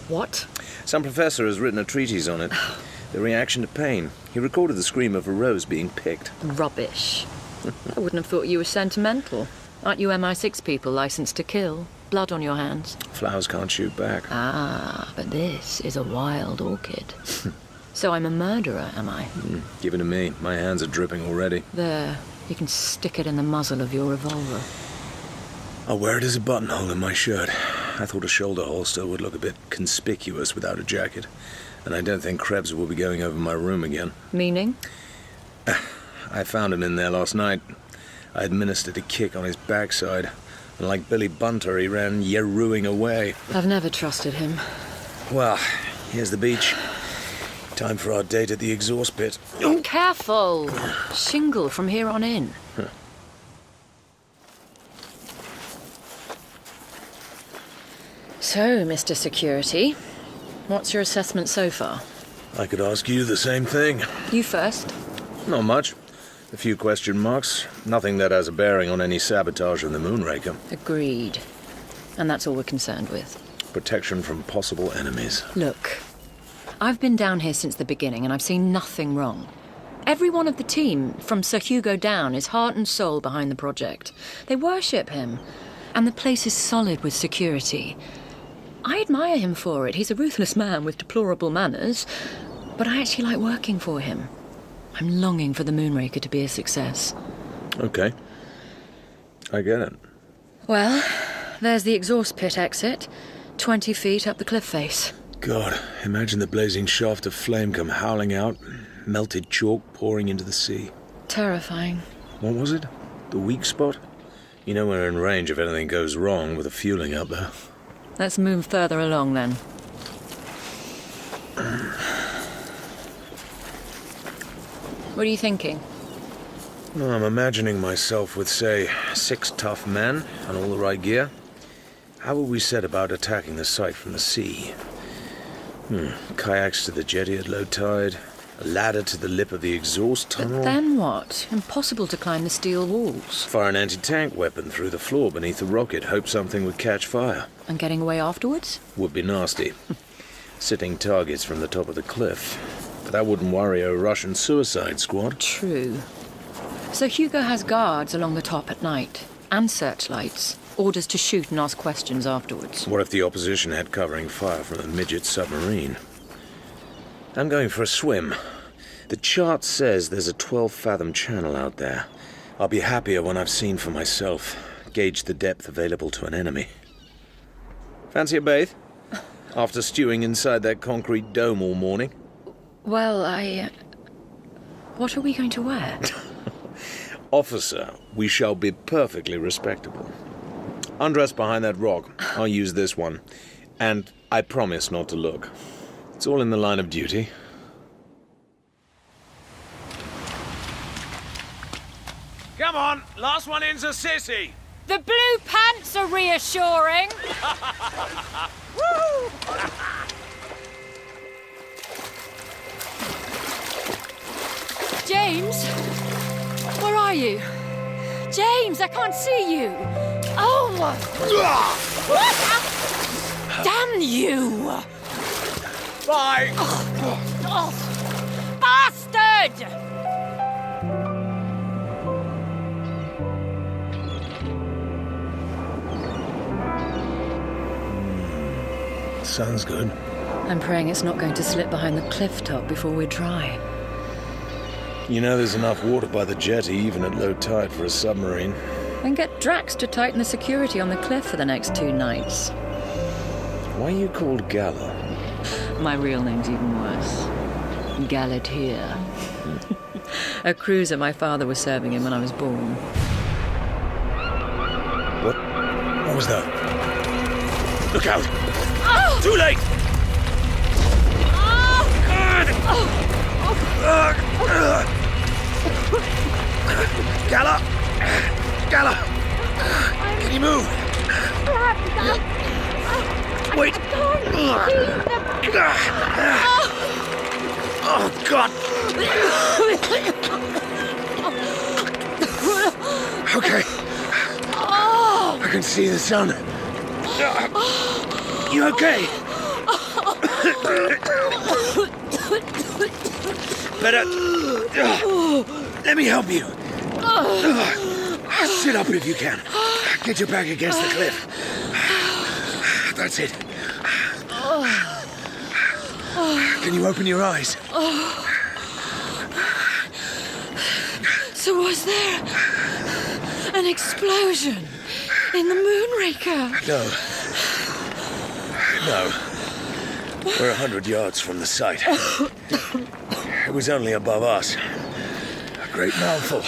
Speaker 5: What?
Speaker 13: Some professor has written a treatise on it. The reaction to pain. He recorded the scream of a rose being picked.
Speaker 5: Rubbish. I wouldn't have thought you were sentimental. Aren't you MI6 people licensed to kill? Blood on your hands.
Speaker 13: Flowers can't shoot back.
Speaker 5: Ah, but this is a wild orchid. So I'm a murderer, am I?
Speaker 13: Give it to me. My hands are dripping already.
Speaker 5: There. You can stick it in the muzzle of your revolver.
Speaker 13: I'll wear it as a buttonhole in my shirt. I thought a shoulder holster would look a bit conspicuous without a jacket. And I don't think Krebs will be going over my room again.
Speaker 5: Meaning?
Speaker 13: I found him in there last night. I administered a kick on his backside. And like Billy Bunter, he ran yerooing away.
Speaker 5: I've never trusted him.
Speaker 13: Well, here's the beach. Time for our date at the exhaust pit.
Speaker 5: Careful! Shingle from here on in. So, Mr. Security, what's your assessment so far?
Speaker 13: I could ask you the same thing.
Speaker 5: You first.
Speaker 13: Not much. A few question marks. Nothing that has a bearing on any sabotage of the Moonraker.
Speaker 5: Agreed. And that's all we're concerned with.
Speaker 13: Protection from possible enemies.
Speaker 5: Look, I've been down here since the beginning and I've seen nothing wrong. Every one of the team, from Sir Hugo down, is heart and soul behind the project. They worship him. And the place is solid with security. I admire him for it. He's a ruthless man with deplorable manners. But I actually like working for him. I'm longing for the Moonraker to be a success.
Speaker 13: Okay. I get it.
Speaker 5: Well, there's the exhaust pit exit. 20 feet up the cliff face.
Speaker 13: God, imagine the blazing shaft of flame come howling out, melted chalk pouring into the sea.
Speaker 5: Terrifying.
Speaker 13: What was it? The weak spot? You know we're in range if anything goes wrong with the fueling up there.
Speaker 5: Let's move further along, then. What are you thinking?
Speaker 13: Well, I'm imagining myself with, say, 6 tough men and all the right gear. How would we set about attacking the site from the sea? Kayaks to the jetty at low tide, a ladder to the lip of the exhaust tunnel.
Speaker 5: But then what? Impossible to climb the steel walls.
Speaker 13: Fire an anti-tank weapon through the floor beneath the rocket, hope something would catch fire.
Speaker 5: And getting away afterwards?
Speaker 13: Would be nasty. Sitting targets from the top of the cliff. But that wouldn't worry a Russian suicide squad.
Speaker 5: True. So Hugo has guards along the top at night, and searchlights. Orders to shoot and ask questions afterwards.
Speaker 13: What if the opposition had covering fire from a midget submarine? I'm going for a swim. The chart says there's a 12-fathom channel out there. I'll be happier when I've seen for myself, gauge the depth available to an enemy. Fancy a bathe? After stewing inside that concrete dome all morning?
Speaker 5: Well, what are we going to wear?
Speaker 13: Officer, we shall be perfectly respectable. Undress behind that rock. I'll use this one. And I promise not to look. It's all in the line of duty.
Speaker 3: Come on, last one in's a sissy.
Speaker 5: The blue pants are reassuring.
Speaker 3: Woo!
Speaker 5: James, where are you? James, I can't see you. Oh! What? Damn you!
Speaker 3: Bye!
Speaker 5: Bastard!
Speaker 13: Sounds good.
Speaker 5: I'm praying it's not going to slip behind the cliff top before we're dry.
Speaker 13: You know there's enough water by the jetty, even at low tide, for a submarine.
Speaker 5: And get Drax to tighten the security on the cliff for the next 2 nights.
Speaker 13: Why are you called Gala?
Speaker 5: My real name's even worse. Galatea. A cruiser my father was serving in when I was born.
Speaker 13: What was that? Look out!
Speaker 5: Oh!
Speaker 13: Too late! Gala! Gala! Can you move? Wait! Oh, God! Okay. I can see the sun. You okay? Better. Let me help you. Sit up if you can. Get your back against the cliff. That's it. Can you open your eyes?
Speaker 5: So was there an explosion? In the Moonraker?
Speaker 13: No. We're 100 yards from the site. It was only above us. A great mouthful.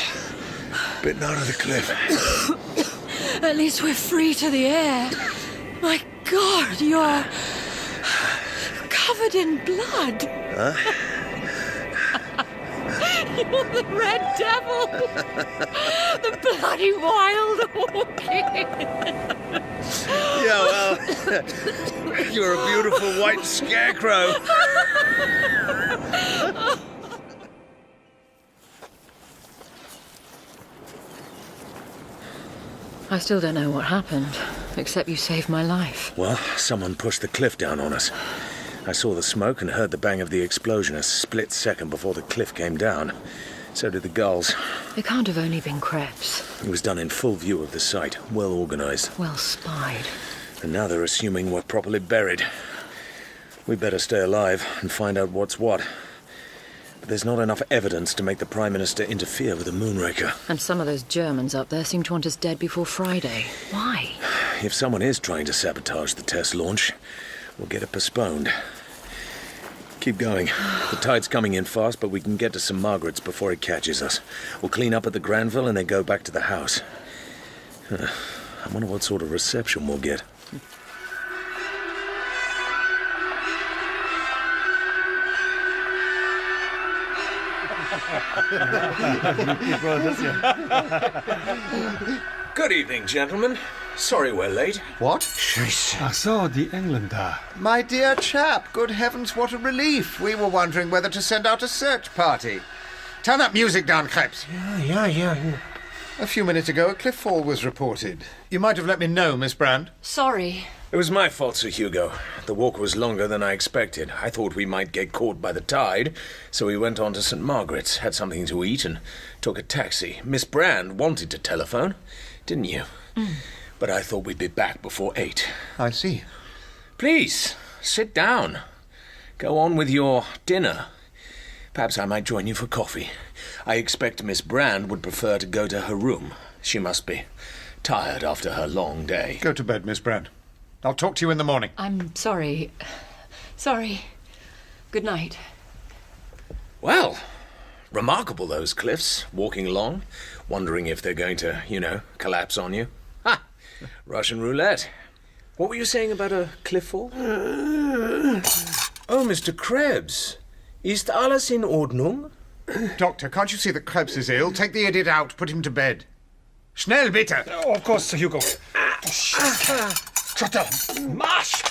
Speaker 13: Bitten out of the cliff.
Speaker 5: At least we're free to the air. My God, you're covered in blood.
Speaker 13: Huh?
Speaker 5: You're the Red Devil. The bloody wild orchid.
Speaker 13: Yeah, well, you're a beautiful white scarecrow.
Speaker 5: I still don't know what happened, except you saved my life.
Speaker 13: Well, someone pushed the cliff down on us. I saw the smoke and heard the bang of the explosion a split second before the cliff came down. So did the gulls.
Speaker 5: It can't have only been Krebs.
Speaker 13: It was done in full view of the site, well organized.
Speaker 5: Well spied.
Speaker 13: And now they're assuming we're properly buried. We better stay alive and find out what's what. But there's not enough evidence to make the Prime Minister interfere with the Moonraker.
Speaker 5: And some of those Germans up there seem to want us dead before Friday. Why?
Speaker 13: If someone is trying to sabotage the test launch, we'll get it postponed. Keep going. The tide's coming in fast, but we can get to St. Margaret's before it catches us. We'll clean up at the Granville and then go back to the house. I wonder what sort of reception we'll get. Good evening, gentlemen. Sorry we're late.
Speaker 4: What?
Speaker 15: So, the Engländer.
Speaker 4: My dear chap, good heavens, what a relief. We were wondering whether to send out a search party. Turn that music down, Krebs.
Speaker 14: Yeah.
Speaker 4: A few minutes ago, a cliff fall was reported. You might have let me know, Miss Brand.
Speaker 5: Sorry.
Speaker 13: It was my fault, Sir Hugo. The walk was longer than I expected. I thought we might get caught by the tide, so we went on to St. Margaret's, had something to eat, and took a taxi. Miss Brand wanted to telephone, didn't you? But I thought we'd be back before 8.
Speaker 4: I see.
Speaker 13: Please, sit down. Go on with your dinner. Perhaps I might join you for coffee. I expect Miss Brand would prefer to go to her room. She must be tired after her long day.
Speaker 4: Go to bed, Miss Brand. I'll talk to you in the morning.
Speaker 5: I'm sorry. Sorry. Good night.
Speaker 13: Well, remarkable those cliffs, walking along, wondering if they're going to, collapse on you. Ha! Russian roulette. What were you saying about a cliff fall? Oh, Mr. Krebs. Ist alles in Ordnung?
Speaker 4: Doctor, can't you see that Krebs is ill? Take the idiot out, put him to bed. Schnell, bitte!
Speaker 15: Oh, of course, Sir Hugo.
Speaker 13: Marsch!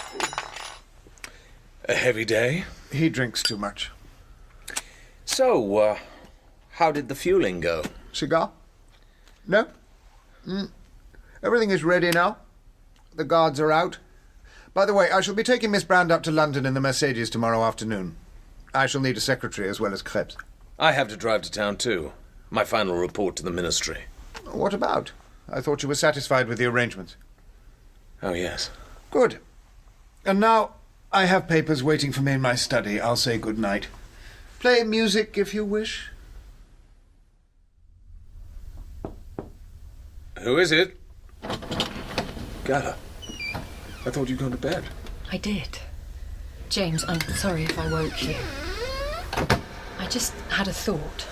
Speaker 13: A heavy day?
Speaker 4: He drinks too much.
Speaker 13: So, how did the fueling go?
Speaker 4: Cigar? No? Everything is ready now. The guards are out. By the way, I shall be taking Miss Brand up to London in the Mercedes tomorrow afternoon. I shall need a secretary as well as Krebs.
Speaker 13: I have to drive to town too. My final report to the ministry.
Speaker 4: What about? I thought you were satisfied with the arrangements.
Speaker 13: Oh, yes.
Speaker 4: Good. And now I have papers waiting for me in my study. I'll say good night. Play music if you wish.
Speaker 13: Who is it? Gala. I thought you'd gone to bed.
Speaker 5: I did. James, I'm sorry if I woke you. I just had a thought.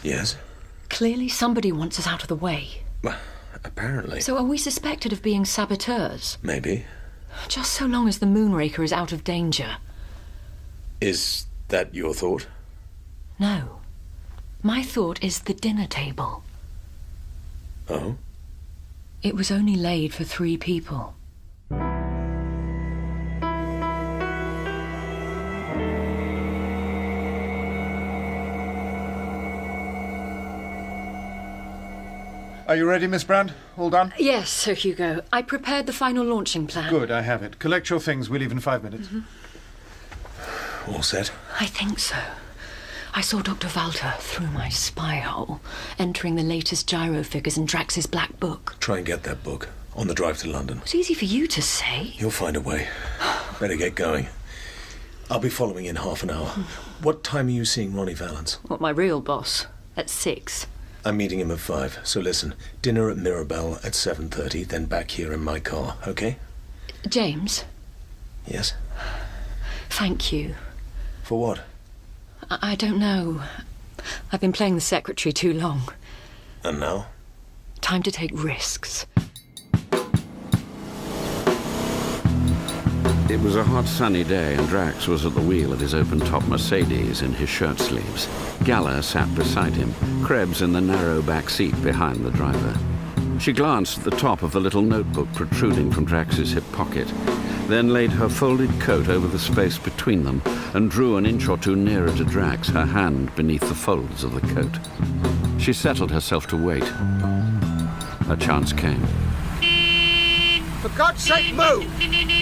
Speaker 13: Yes?
Speaker 5: Clearly somebody wants us out of the way.
Speaker 13: Well, apparently.
Speaker 5: So are we suspected of being saboteurs?
Speaker 13: Maybe.
Speaker 5: Just so long as the Moonraker is out of danger.
Speaker 13: Is that your thought?
Speaker 5: No. My thought is the dinner table.
Speaker 13: Oh?
Speaker 5: It was only laid for 3 people.
Speaker 4: Are you ready, Miss Brand? All done?
Speaker 5: Yes, Sir Hugo. I prepared the final launching plan.
Speaker 4: Good, I have it. Collect your things. We leave in 5 minutes.
Speaker 13: All set?
Speaker 5: I think so. I saw Dr. Walter through my spy hole, entering the latest gyro figures in Drax's black book.
Speaker 13: Try and get that book on the drive to London.
Speaker 5: It's easy for you to say.
Speaker 13: You'll find a way. Better get going. I'll be following in half an hour. What time are you seeing Ronnie Valance?
Speaker 5: What, my real boss? At 6.
Speaker 13: I'm meeting him at 5, so listen. Dinner at Mirabelle at 7:30, then back here in my car, okay?
Speaker 5: James?
Speaker 13: Yes?
Speaker 5: Thank you.
Speaker 13: For what?
Speaker 5: I don't know. I've been playing the secretary too long.
Speaker 13: And now?
Speaker 5: Time to take risks.
Speaker 8: It was a hot, sunny day, and Drax was at the wheel of his open-top Mercedes in his shirt sleeves. Gala sat beside him, Krebs in the narrow back seat behind the driver. She glanced at the top of the little notebook protruding from Drax's hip pocket, then laid her folded coat over the space between them and drew an inch or two nearer to Drax, her hand beneath the folds of the coat. She settled herself to wait. A chance came.
Speaker 4: For God's sake, move!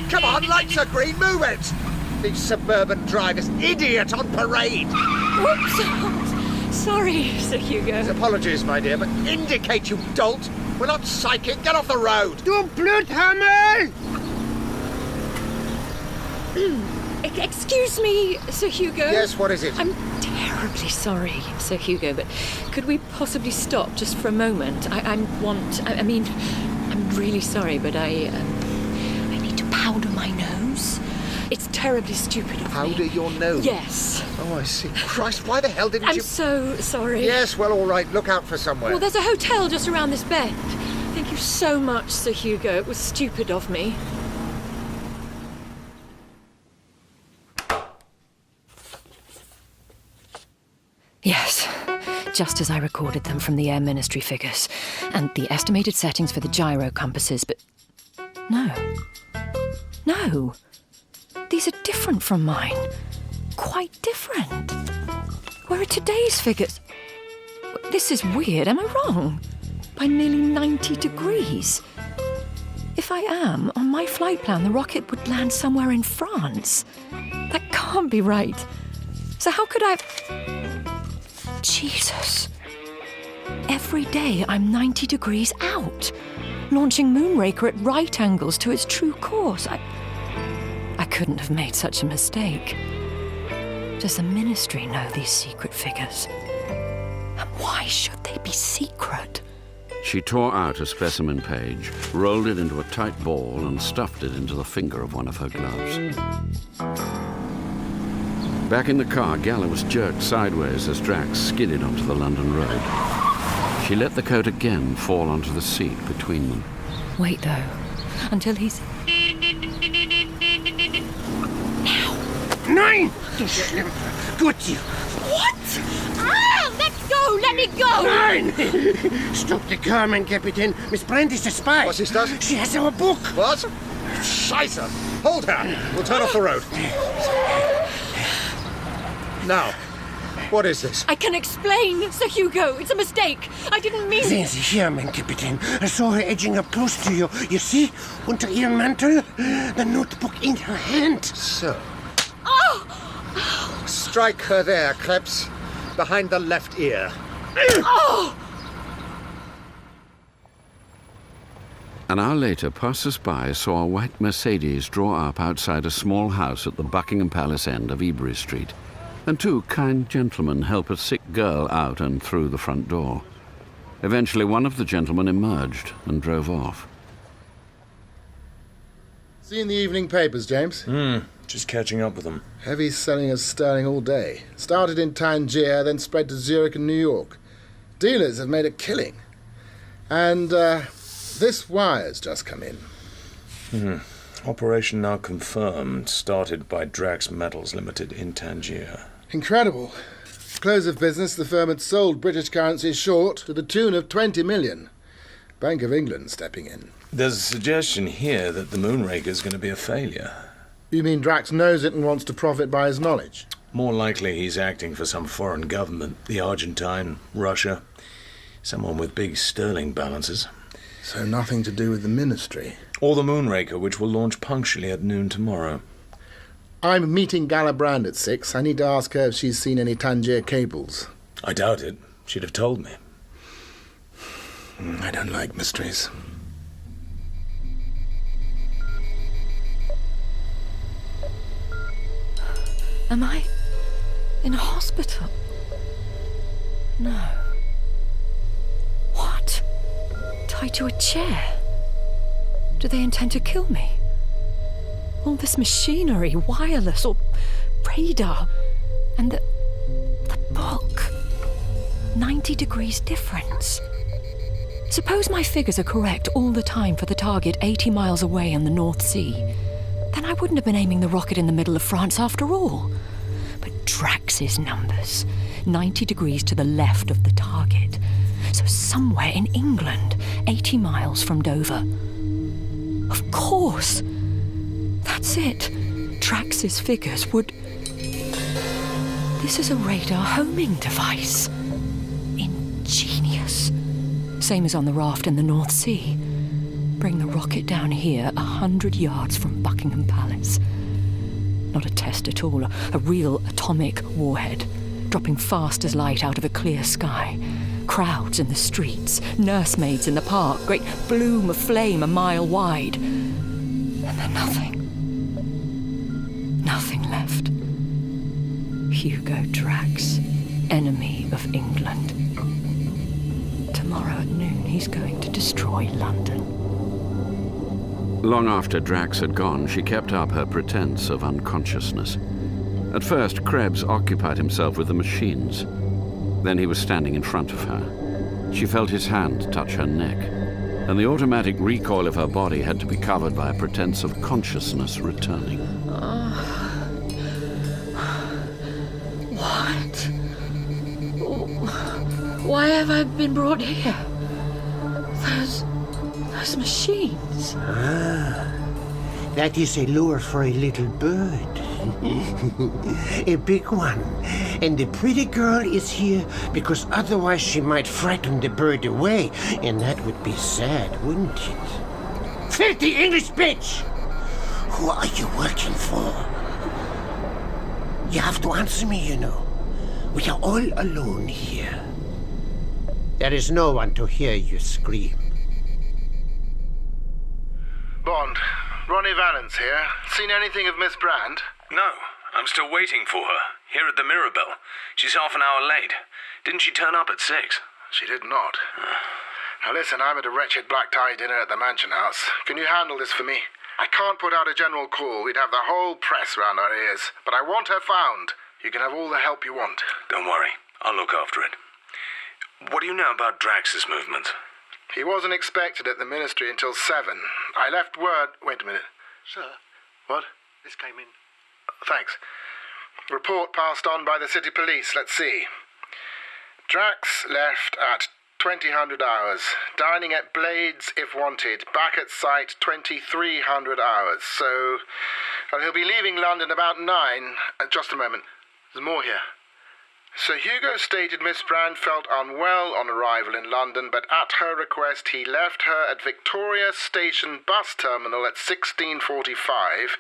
Speaker 4: Come on, lights are green, move it! These suburban drivers, idiot on parade!
Speaker 5: Oops! Sorry, Sir Hugo.
Speaker 4: Apologies, my dear, but indicate, you dolt! We're not psychic, get off the road!
Speaker 14: Du Bluthammer!
Speaker 5: Excuse me, Sir Hugo.
Speaker 4: Yes, what is it?
Speaker 5: I'm terribly sorry, Sir Hugo, but could we possibly stop just for a moment? I mean, I'm really sorry, but I need to powder my nose. It's terribly stupid of me.
Speaker 4: Powder your nose?
Speaker 5: Yes.
Speaker 4: Oh, I see. Christ, why the hell didn't you...
Speaker 5: I'm so sorry.
Speaker 4: Yes, well, all right, look out for somewhere.
Speaker 5: Well, there's a hotel just around this bend. Thank you so much, Sir Hugo. It was stupid of me. Yes, just as I recorded them from the Air Ministry figures, and the estimated settings for the gyro compasses, but no. These are different from mine. Quite different. Where are today's figures? This is weird, am I wrong? By nearly 90 degrees. If I am, on my flight plan, the rocket would land somewhere in France. That can't be right. So how could I... Jesus. Every day I'm 90 degrees out, launching Moonraker at right angles to its true course. I couldn't have made such a mistake. Does the Ministry know these secret figures? And why should they be secret?
Speaker 8: She tore out a specimen page, rolled it into a tight ball, and stuffed it into the finger of one of her gloves. Back in the car, Gala was jerked sideways as Drax skidded onto the London road. She let the coat again fall onto the seat between them.
Speaker 5: Wait, though, until he's...
Speaker 14: Now! 9! Got you!
Speaker 18: What? Ah! Let go! Let me go!
Speaker 14: 9! Stop the car, mein Captain. Miss Brand is a spy.
Speaker 4: Was ist das?
Speaker 14: She has our book.
Speaker 4: What? Scheiße! Hold her! We'll turn off the road. Now, what is this?
Speaker 5: I can explain, Sir Hugo. It's a mistake. I didn't mean...
Speaker 14: Sehen Sie hier, mein Captain. I saw her edging up close to you. You see? Unter ihrem Mantel? The notebook in her hand.
Speaker 4: So.
Speaker 5: Oh!
Speaker 4: Strike her there, Krebs. Behind the left ear.
Speaker 5: Oh!
Speaker 8: An hour later, passers-by saw a white Mercedes draw up outside a small house at the Buckingham Palace end of Ebury Street, and two kind gentlemen help a sick girl out and through the front door. Eventually, one of the gentlemen emerged and drove off.
Speaker 19: Seen the evening papers, James?
Speaker 13: Just catching up with them.
Speaker 19: Heavy selling of sterling all day. Started in Tangier, then spread to Zurich and New York. Dealers have made a killing. And, this wire's just come in.
Speaker 13: Operation now confirmed, started by Drax Metals Limited in Tangier.
Speaker 19: Incredible. Close of business, the firm had sold British currency short to the tune of 20 million. Bank of England stepping in.
Speaker 13: There's a suggestion here that the Moonraker's going to be a failure.
Speaker 19: You mean Drax knows it and wants to profit by his knowledge?
Speaker 13: More likely he's acting for some foreign government, the Argentine, Russia, someone with big sterling balances.
Speaker 19: So nothing to do with the Ministry?
Speaker 13: Or the Moonraker, which will launch punctually at noon tomorrow.
Speaker 19: I'm meeting Gala Brand at 6. I need to ask her if she's seen any Tangier cables.
Speaker 13: I doubt it. She'd have told me.
Speaker 19: I don't like mysteries.
Speaker 5: Am I in a hospital? No. Tied to a chair? Do they intend to kill me? All this machinery, wireless or radar, and the book. 90 degrees difference. Suppose my figures are correct all the time for the target 80 miles away in the North Sea. Then I wouldn't have been aiming the rocket in the middle of France after all. But Drax's numbers, 90 degrees to the left of the target. So somewhere in England, 80 miles from Dover. Of course. That's it. Drax's figures would... This is a radar homing device. Ingenious. Same as on the raft in the North Sea. Bring the rocket down here 100 yards from Buckingham Palace. Not a test at all, a real atomic warhead, dropping fast as light out of a clear sky. Crowds in the streets, nursemaids in the park, great bloom of flame a mile wide. And then nothing. Nothing left. Hugo Drax, enemy of England. Tomorrow at noon he's going to destroy London.
Speaker 8: Long after Drax had gone, she kept up her pretense of unconsciousness. At first, Krebs occupied himself with the machines. Then he was standing in front of her. She felt his hand touch her neck, and the automatic recoil of her body had to be covered by a pretense of consciousness returning.
Speaker 5: What? Why have I been brought here? Those machines.
Speaker 20: That is a lure for a little bird. A big one. And the pretty girl is here because otherwise she might frighten the bird away, and that would be sad, wouldn't it? Filthy English bitch! Who are you working for? You have to answer me, you know. We are all alone here. There is no one to hear you scream.
Speaker 16: Bond, Ronnie Valance here. Seen anything of Miss Brand?
Speaker 3: No, I'm still waiting for her, here at the Mirabelle. She's half an hour late. Didn't she turn up at 6?
Speaker 16: She did not. Now listen, I'm at a wretched black tie dinner at the Mansion House. Can you handle this for me? I can't put out a general call. We'd have the whole press round our ears. But I want her found. You can have all the help you want.
Speaker 3: Don't worry, I'll look after it. What do you know about Drax's movements?
Speaker 16: He wasn't expected at the Ministry until 7. I left word... Wait a minute.
Speaker 20: Sir?
Speaker 16: What?
Speaker 20: This came in.
Speaker 16: Thanks. Report passed on by the city police. Let's see. Drax left at 2000 hours. Dining at Blades if wanted. Back at site 2300 hours. So... Well, he'll be leaving London about 9. Just a moment. There's more here. Sir Hugo stated Miss Brand felt unwell on arrival in London, but at her request he left her at Victoria Station bus terminal at 16:45.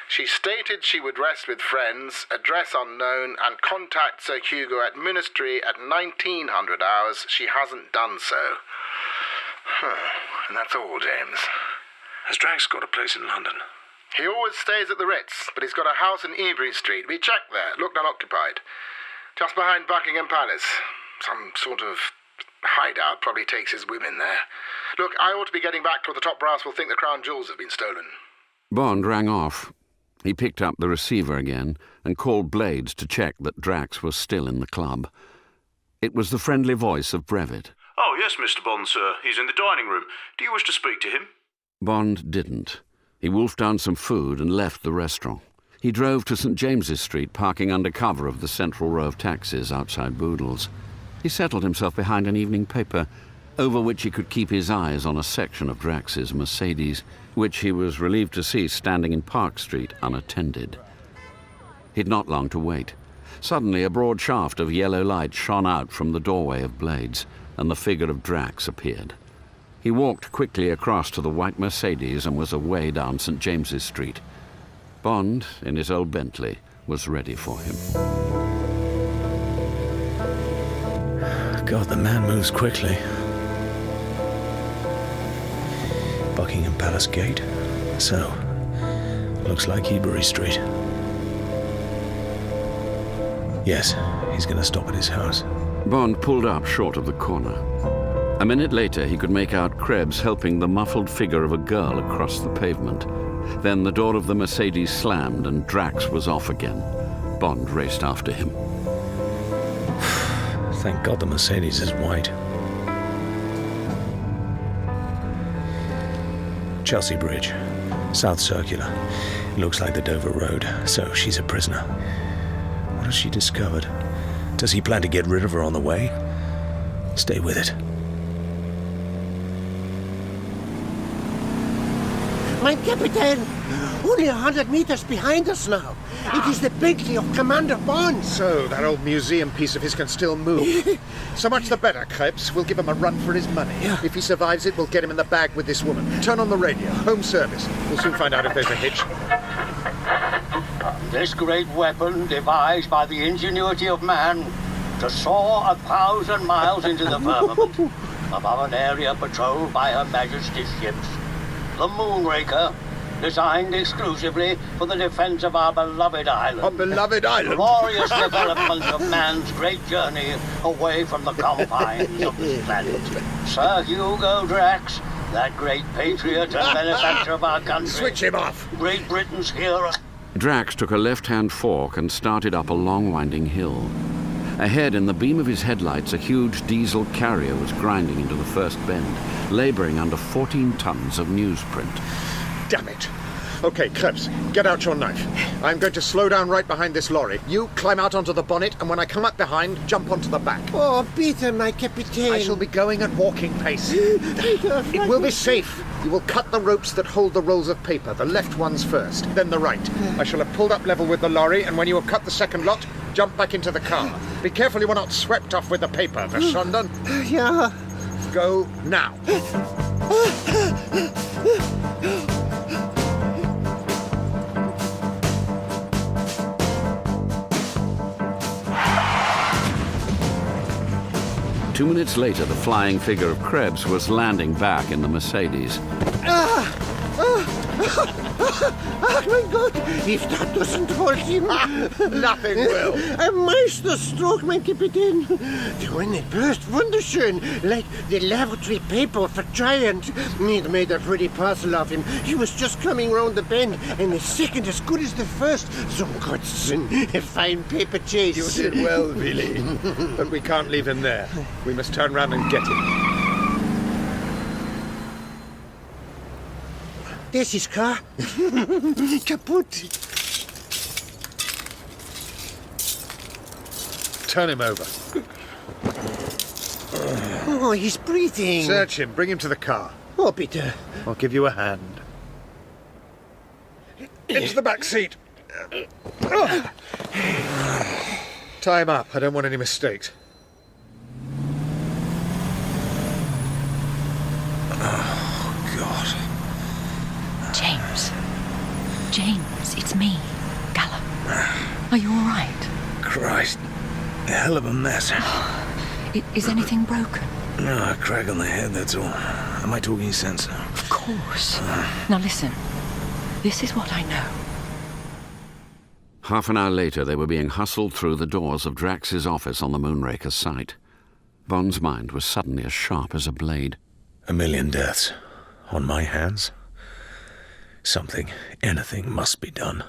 Speaker 16: She stated she would rest with friends, address unknown, and contact Sir Hugo at Ministry at 1900 hours. She hasn't done so. And that's all, James.
Speaker 3: Has Drax got a place in London?
Speaker 16: He always stays at the Ritz, but he's got a house in Ebury Street. We checked there. Looked unoccupied. Just behind Buckingham Palace. Some sort of hideout, probably takes his women there. Look, I ought to be getting back, or the top brass will think the crown jewels have been stolen.
Speaker 8: Bond rang off. He picked up the receiver again and called Blades to check that Drax was still in the club. It was the friendly voice of Brevitt.
Speaker 10: Oh, yes, Mr. Bond, sir. He's in the dining room. Do you wish to speak to him?
Speaker 8: Bond didn't. He wolfed down some food and left the restaurant. He drove to St. James's Street, parking under cover of the central row of taxis outside Boodle's. He settled himself behind an evening paper, over which he could keep his eyes on a section of Drax's Mercedes, which he was relieved to see standing in Park Street unattended. He'd not long to wait. Suddenly, a broad shaft of yellow light shone out from the doorway of Blades, and the figure of Drax appeared. He walked quickly across to the white Mercedes and was away down St. James's Street. Bond, in his old Bentley, was ready for him.
Speaker 13: God, the man moves quickly. Buckingham Palace Gate. So, looks like Ebury Street. Yes, he's going to stop at his house.
Speaker 8: Bond pulled up short of the corner. A minute later, he could make out Krebs helping the muffled figure of a girl across the pavement. Then the door of the Mercedes slammed and Drax was off again. Bond raced after him.
Speaker 13: Thank God the Mercedes is white. Chelsea Bridge, South Circular. Looks like the Dover Road, so she's a prisoner. What has she discovered? Does he plan to get rid of her on the way? Stay with it.
Speaker 20: My Captain! Only 100 meters behind us now. It is the Bentley of Commander Bond.
Speaker 4: So, that old museum piece of his can still move. So much the better, Krebs. We'll give him a run for his money. If he survives it, we'll get him in the bag with this woman. Turn on the radio. Home service. We'll soon find out if there's a hitch.
Speaker 1: This great weapon, devised by the ingenuity of man to soar 1,000 miles into the firmament above an area patrolled by Her Majesty's ships. The Moonraker, designed exclusively for the defense of our beloved island.
Speaker 4: Our beloved island?
Speaker 1: Glorious development of man's great journey away from the confines of this planet. Sir Hugo Drax, that great patriot and benefactor of our country.
Speaker 4: Switch him off.
Speaker 1: Great Britain's hero.
Speaker 8: Drax took a left-hand fork and started up a long winding hill. Ahead, in the beam of his headlights, a huge diesel carrier was grinding into the first bend, labouring under 14 tons of newsprint.
Speaker 4: Damn it. Okay, Krebs, get out your knife. I'm going to slow down right behind this lorry. You climb out onto the bonnet, and when I come up behind, jump onto the back.
Speaker 20: Oh, Peter, my Captain.
Speaker 4: I shall be going at walking pace. It will be safe. You will cut the ropes that hold the rolls of paper, the left ones first, then the right. I shall have pulled up level with the lorry, and when you have cut the second lot, jump back into the car. Be careful you are not swept off with the paper, verstanden?
Speaker 20: Yeah.
Speaker 4: Go now.
Speaker 8: 2 minutes later, the flying figure of Krebs was landing back in the Mercedes.
Speaker 20: Oh my God! If that doesn't hold him...
Speaker 4: Nothing will.
Speaker 20: A master stroke, my Captain. The one that burst wunderschön, like the lavatory paper of a giant. It made a pretty parcel of him. He was just coming round the bend, and the second as good as the first. So Gottsen, a fine paper chase.
Speaker 4: You did well, Willy. But we can't leave him there. We must turn round and get him.
Speaker 20: There's his car. Kaput.
Speaker 4: Turn him over.
Speaker 20: Oh, he's breathing.
Speaker 4: Search him. Bring him to the car.
Speaker 20: Oh, Peter.
Speaker 4: I'll give you a hand. Into the back seat. Tie him up. I don't want any mistakes.
Speaker 5: James, it's me, Gallop. Are you all right?
Speaker 13: Christ. A hell of a mess.
Speaker 5: Is anything broken?
Speaker 13: No, a crack on the head, that's all. Am I talking sense?
Speaker 5: Of course. Now listen, this is what I know.
Speaker 8: Half an hour later, they were being hustled through the doors of Drax's office on the Moonraker site. Bond's mind was suddenly as sharp as a blade.
Speaker 13: 1 million deaths. On my hands? Something, anything must be done.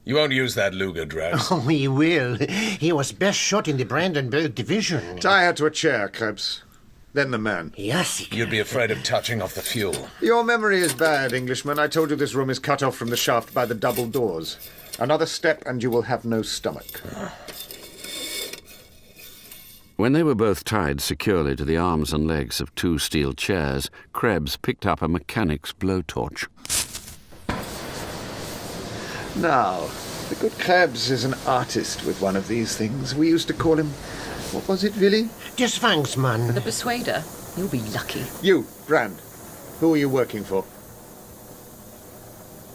Speaker 13: You won't use that Luger, Drax.
Speaker 20: Oh, he will. He was best shot in the Brandenburg division.
Speaker 4: Tie her to a chair, Krebs. Then the man.
Speaker 20: Yes.
Speaker 13: You'd be afraid of touching off the fuel.
Speaker 4: Your memory is bad, Englishman. I told you this room is cut off from the shaft by the double doors. Another step and you will have no stomach.
Speaker 8: When they were both tied securely to the arms and legs of 2 steel chairs, Krebs picked up a mechanic's blowtorch.
Speaker 4: Now, the good Krebs is an artist with one of these things. We used to call him... What was it, Willy?
Speaker 20: Gesvangsman.
Speaker 5: The Persuader. You'll be lucky.
Speaker 4: You, Brand. Who are you working for?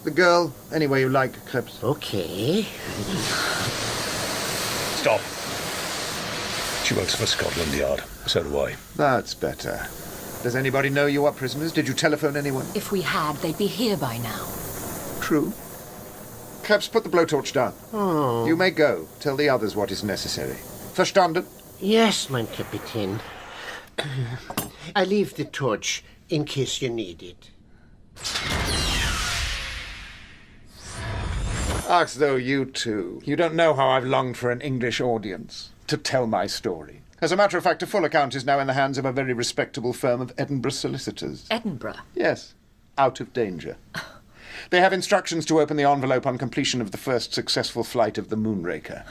Speaker 4: The girl, any way you like, Krebs.
Speaker 20: Okay.
Speaker 13: Stop. She works for Scotland Yard. So do I.
Speaker 4: That's better. Does anybody know you are prisoners? Did you telephone anyone?
Speaker 5: If we had, they'd be here by now.
Speaker 4: True. Krebs, put the blowtorch down.
Speaker 20: Oh.
Speaker 4: You may go. Tell the others what is necessary. Verstanden?
Speaker 20: Yes, mein Kapitän. I leave the torch in case you need it.
Speaker 4: As though you two. You don't know how I've longed for an English audience to tell my story. As a matter of fact, a full account is now in the hands of a very respectable firm of Edinburgh solicitors.
Speaker 5: Edinburgh?
Speaker 4: Yes, out of danger. They have instructions to open the envelope on completion of the first successful flight of the Moonraker.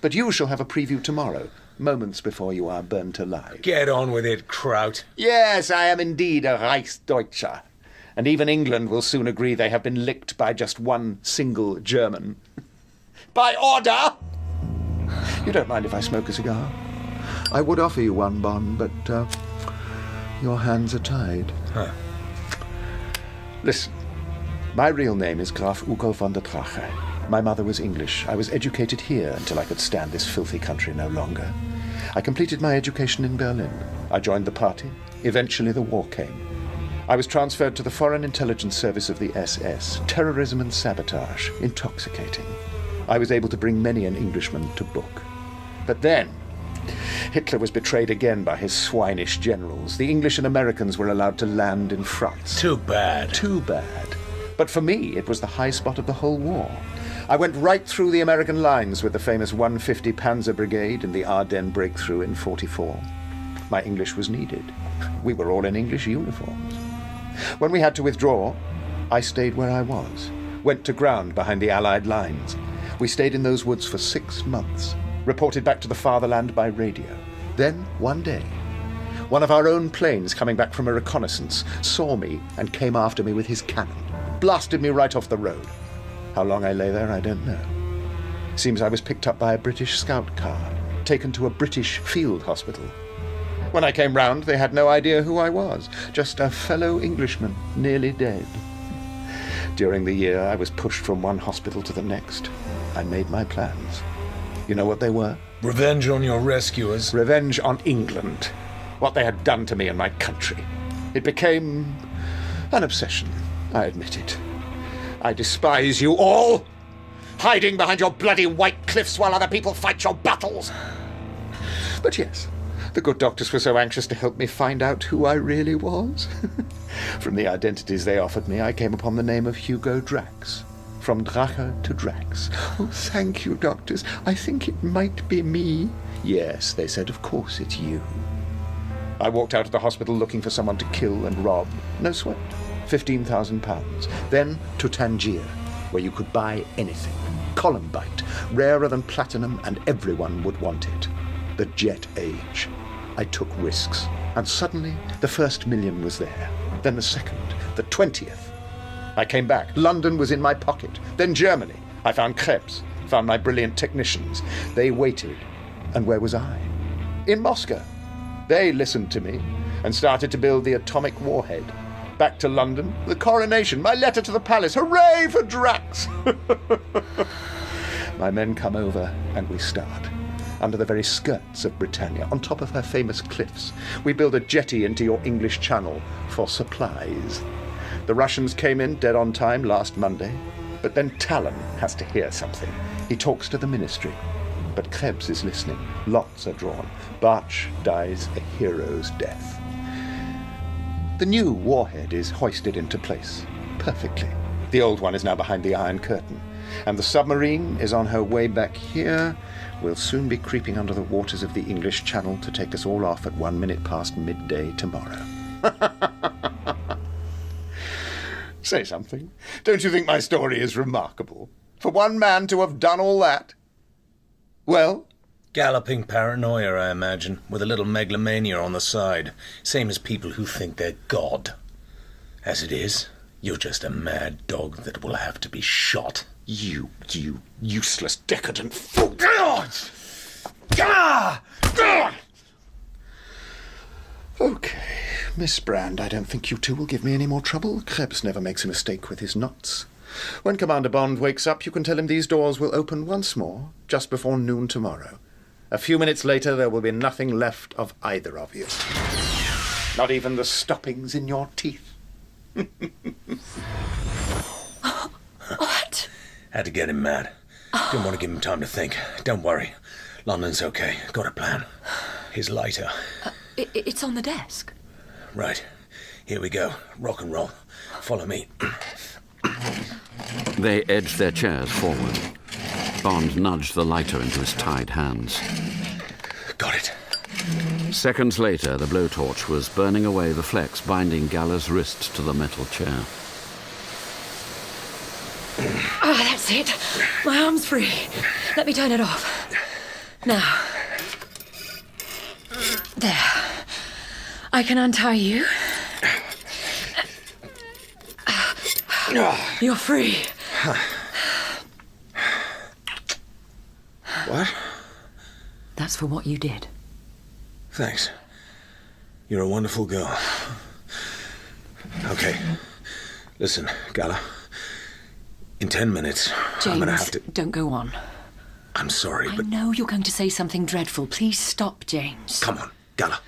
Speaker 4: But you shall have a preview tomorrow, moments before you are burnt alive.
Speaker 13: Get on with it, Kraut.
Speaker 4: Yes, I am indeed a Reichsdeutscher. And even England will soon agree they have been licked by just one single German. By order! You don't mind if I smoke a cigar? I would offer you one, Bond, but your hands are tied.
Speaker 13: Huh.
Speaker 4: Listen, my real name is Graf Hugo von der Drache. My mother was English. I was educated here until I could stand this filthy country no longer. I completed my education in Berlin. I joined the party. Eventually the war came. I was transferred to the Foreign Intelligence Service of the SS. Terrorism and sabotage. Intoxicating. I was able to bring many an Englishman to book. But then, Hitler was betrayed again by his swinish generals. The English and Americans were allowed to land in France.
Speaker 13: Too bad.
Speaker 4: Too bad. But for me, it was the high spot of the whole war. I went right through the American lines with the famous 150 Panzer Brigade in the Ardennes breakthrough in '44. My English was needed. We were all in English uniforms. When we had to withdraw, I stayed where I was, went to ground behind the Allied lines. We stayed in those woods for 6 months, reported back to the fatherland by radio. Then, one day, one of our own planes coming back from a reconnaissance saw me and came after me with his cannon, blasted me right off the road. How long I lay there, I don't know. Seems I was picked up by a British scout car, taken to a British field hospital. When I came round, they had no idea who I was, just a fellow Englishman, nearly dead. During the year, I was pushed from one hospital to the next. I made my plans. You know what they were?
Speaker 13: Revenge on your rescuers.
Speaker 4: Revenge on England. What they had done to me and my country. It became an obsession, I admit it. I despise you all, hiding behind your bloody white cliffs while other people fight your battles. But yes, the good doctors were so anxious to help me find out who I really was. From the identities they offered me, I came upon the name of Hugo Drax. From Drache to Drax. Oh, thank you, doctors. I think it might be me. Yes, they said, of course it's you. I walked out of the hospital looking for someone to kill and rob. No sweat. £15,000. Then to Tangier, where you could buy anything. Columbite, rarer than platinum, and everyone would want it. The jet age. I took risks, and suddenly the first million was there. Then the second, the 20th. I came back. London was in my pocket. Then Germany. I found Krebs, found my brilliant technicians. They waited. And where was I? In Moscow. They listened to me and started to build the atomic warhead. Back to London, the coronation, my letter to the palace. Hooray for Drax! My men come over and we start. Under the very skirts of Britannia, on top of her famous cliffs. We build a jetty into your English Channel for supplies. The Russians came in dead on time last Monday, but then Talon has to hear something. He talks to the ministry. But Krebs is listening. Lots are drawn. Barch dies a hero's death. The new warhead is hoisted into place. Perfectly. The old one is now behind the Iron Curtain. And the submarine is on her way back here. We'll soon be creeping under the waters of the English Channel to take us all off at 1 minute past midday tomorrow. Say something. Don't you think my story is remarkable? For one man to have done all that? Well?
Speaker 13: Galloping paranoia, I imagine, with a little megalomania on the side. Same as people who think they're God. As it is, you're just a mad dog that will have to be shot.
Speaker 4: You useless, decadent fool! Okay, Miss Brand, I don't think you two will give me any more trouble. Krebs never makes a mistake with his knots. When Commander Bond wakes up, you can tell him these doors will open once more, just before noon tomorrow. A few minutes later, there will be nothing left of either of you. Not even the stoppings in your teeth.
Speaker 5: What?
Speaker 13: Had to get him mad. Didn't want to give him time to think. Don't worry. London's okay. Got a plan. His lighter.
Speaker 5: It's on the desk.
Speaker 13: Right. Here we go. Rock and roll. Follow me.
Speaker 8: They edged their chairs forward. Bond nudged the lighter into his tied hands.
Speaker 13: Got it.
Speaker 8: Seconds later, the blowtorch was burning away the flex binding Gala's wrists to the metal chair.
Speaker 5: Ah, that's it. My arm's free. Let me turn it off. Now. There. I can untie you. You're free.
Speaker 13: What?
Speaker 5: That's for what you did.
Speaker 13: Thanks. You're a wonderful girl. Okay. Listen, Gala. In 10 minutes,
Speaker 5: James,
Speaker 13: I'm gonna have to...
Speaker 5: don't go on.
Speaker 13: I'm sorry, but...
Speaker 5: I know you're going to say something dreadful. Please stop, James.
Speaker 13: Come on, Gala.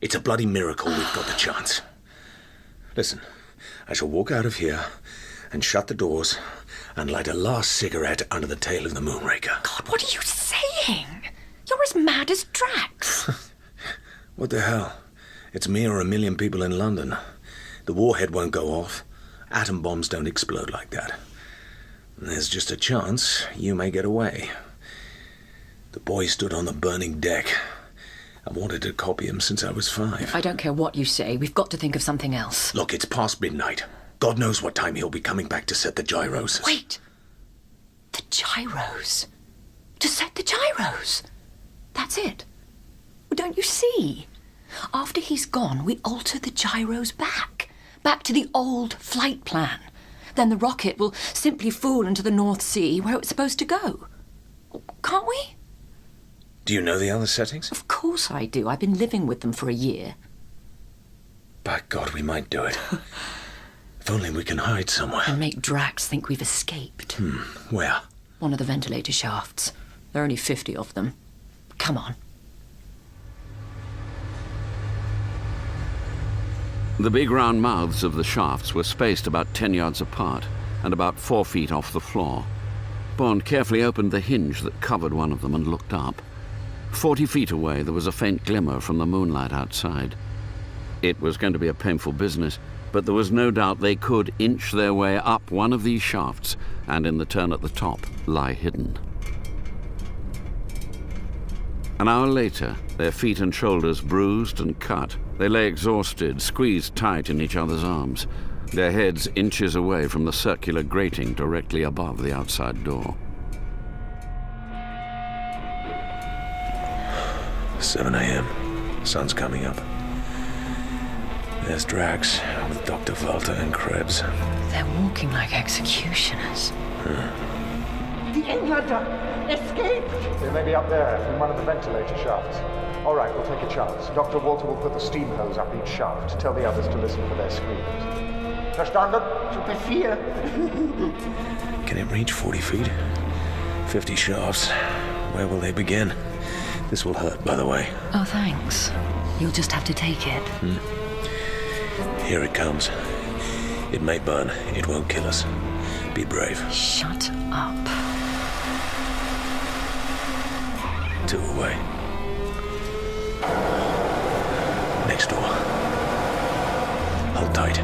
Speaker 13: It's a bloody miracle we've got the chance. Listen, I shall walk out of here and shut the doors and light a last cigarette under the tail of the Moonraker.
Speaker 5: God, what are you saying? You're as mad as Drax.
Speaker 13: What the hell? It's me or a million people in London. The warhead won't go off. Atom bombs don't explode like that. There's just a chance you may get away. The boy stood on the burning deck. I've wanted to copy him since I was 5.
Speaker 5: I don't care what you say. We've got to think of something else.
Speaker 13: Look, it's past midnight. God knows what time he'll be coming back to set the gyros.
Speaker 5: Wait! The gyros? To set the gyros? That's it. Don't you see? After he's gone, we alter the gyros back. Back to the old flight plan. Then the rocket will simply fall into the North Sea where it's supposed to go. Can't we?
Speaker 13: Do you know the other settings?
Speaker 5: Of course I do. I've been living with them for a year.
Speaker 13: By God, we might do it. If only we can hide somewhere.
Speaker 5: And make Drax think we've escaped.
Speaker 13: Where?
Speaker 5: One of the ventilator shafts. There are only 50 of them. Come on.
Speaker 8: The big round mouths of the shafts were spaced about 10 yards apart and about 4 feet off the floor. Bond carefully opened the hinge that covered one of them and looked up. 40 feet away, there was a faint glimmer from the moonlight outside. It was going to be a painful business, but there was no doubt they could inch their way up one of these shafts and, in the turn at the top, lie hidden. An hour later, their feet and shoulders bruised and cut, they lay exhausted, squeezed tight in each other's arms, their heads inches away from the circular grating directly above the outside door.
Speaker 13: 7 a.m. Sun's coming up. There's Drax with Dr. Walter and Krebs.
Speaker 5: They're walking like executioners.
Speaker 18: The Englander escaped!
Speaker 11: They may be up there in one of the ventilator shafts. All right, we'll take a chance. Dr. Walter will put the steam hose up each shaft. Tell the others to listen for their screams. Verstanden?
Speaker 18: To Befehl.
Speaker 13: Can it reach 40 feet? 50 shafts. Where will they begin? This will hurt, by the way.
Speaker 5: Oh, thanks. You'll just have to take it.
Speaker 13: Here it comes. It may burn. It won't kill us. Be brave.
Speaker 5: Shut up.
Speaker 13: 2 away. Next door. Hold tight.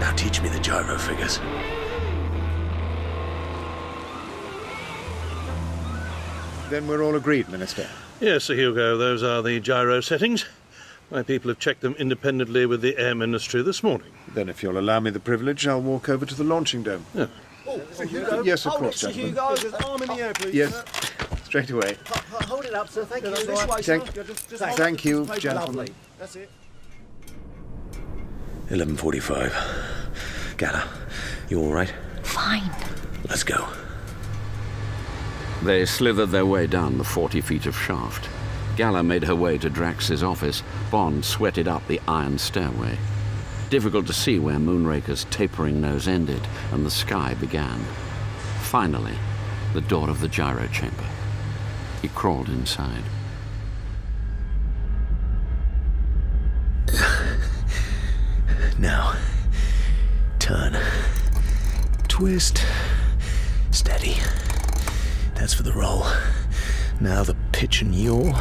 Speaker 13: Now teach me the gyro figures.
Speaker 4: Then we're all agreed, Minister.
Speaker 10: Yes, Sir Hugo, those are the gyro settings. My people have checked them independently with the Air Ministry this morning.
Speaker 4: Then if you'll allow me the privilege, I'll walk over to the launching dome.
Speaker 10: Yeah.
Speaker 11: Sir Hugo?
Speaker 4: Yes, of
Speaker 11: Hold
Speaker 4: course,
Speaker 11: it, Sir
Speaker 4: gentlemen.
Speaker 11: Hugo. Arm in the air, please.
Speaker 4: Yes, straight away.
Speaker 11: Hold it up, sir. Thank you. This way, sir.
Speaker 4: Thank you, gentlemen.
Speaker 11: That's it.
Speaker 13: 11:45. Gala, you all right?
Speaker 5: Fine.
Speaker 13: Let's go.
Speaker 8: They slithered their way down the 40 feet of shaft. Gala made her way to Drax's office. Bond sweated up the iron stairway. Difficult to see where Moonraker's tapering nose ended and the sky began. Finally, the door of the gyro chamber. He crawled inside.
Speaker 13: Now, turn. Twist. Steady. That's for the roll. Now the pitch and yaw.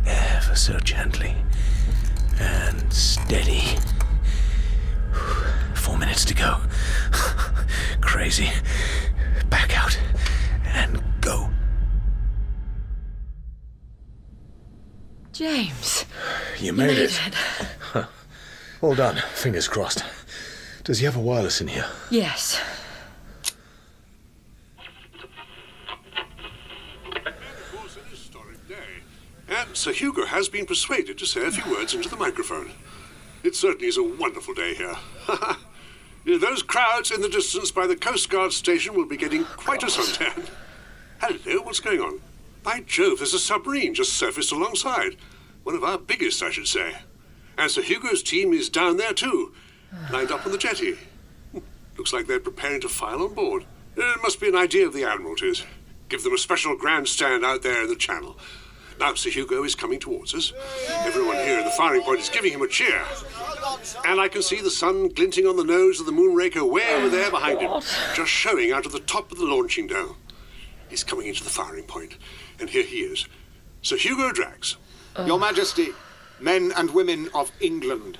Speaker 13: Ever so gently. And steady. 4 minutes to go. Crazy. Back out. And go.
Speaker 5: James.
Speaker 13: You made it. Huh. Well done. Fingers crossed. Does he have a wireless in here?
Speaker 5: Yes.
Speaker 21: And Sir Hugo has been persuaded to say a few words into the microphone. It certainly is a wonderful day here. Those crowds in the distance by the Coast Guard station will be getting quite a suntan. Hello, what's going on? By Jove, there's a submarine just surfaced alongside. One of our biggest, I should say. And Sir Hugo's team is down there too, lined up on the jetty. Looks like they're preparing to file on board. It must be an idea of the Admiralty's. Give them a special grandstand out there in the channel. Now Sir Hugo is coming towards us. Everyone here at the firing point is giving him a cheer. And I can see the sun glinting on the nose of the Moonraker way over there behind him, just showing out of the top of the launching dome. He's coming into the firing point, and here he is, Sir Hugo Drax.
Speaker 22: Your Majesty, men and women of England,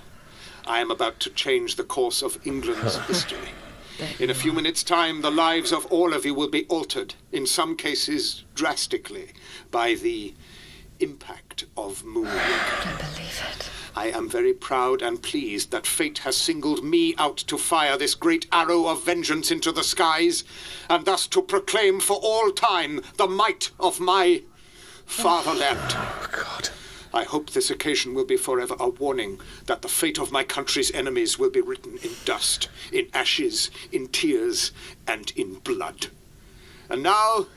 Speaker 22: I am about to change the course of England's history. In a few minutes' time, the lives of all of you will be altered, in some cases drastically, by the impact of Moonraker.
Speaker 5: I don't believe it.
Speaker 22: I am very proud and pleased that fate has singled me out to fire this great arrow of vengeance into the skies, and thus to proclaim for all time the might of my fatherland.
Speaker 13: Oh, God.
Speaker 22: I hope this occasion will be forever a warning that the fate of my country's enemies will be written in dust, in ashes, in tears, and in blood. And now,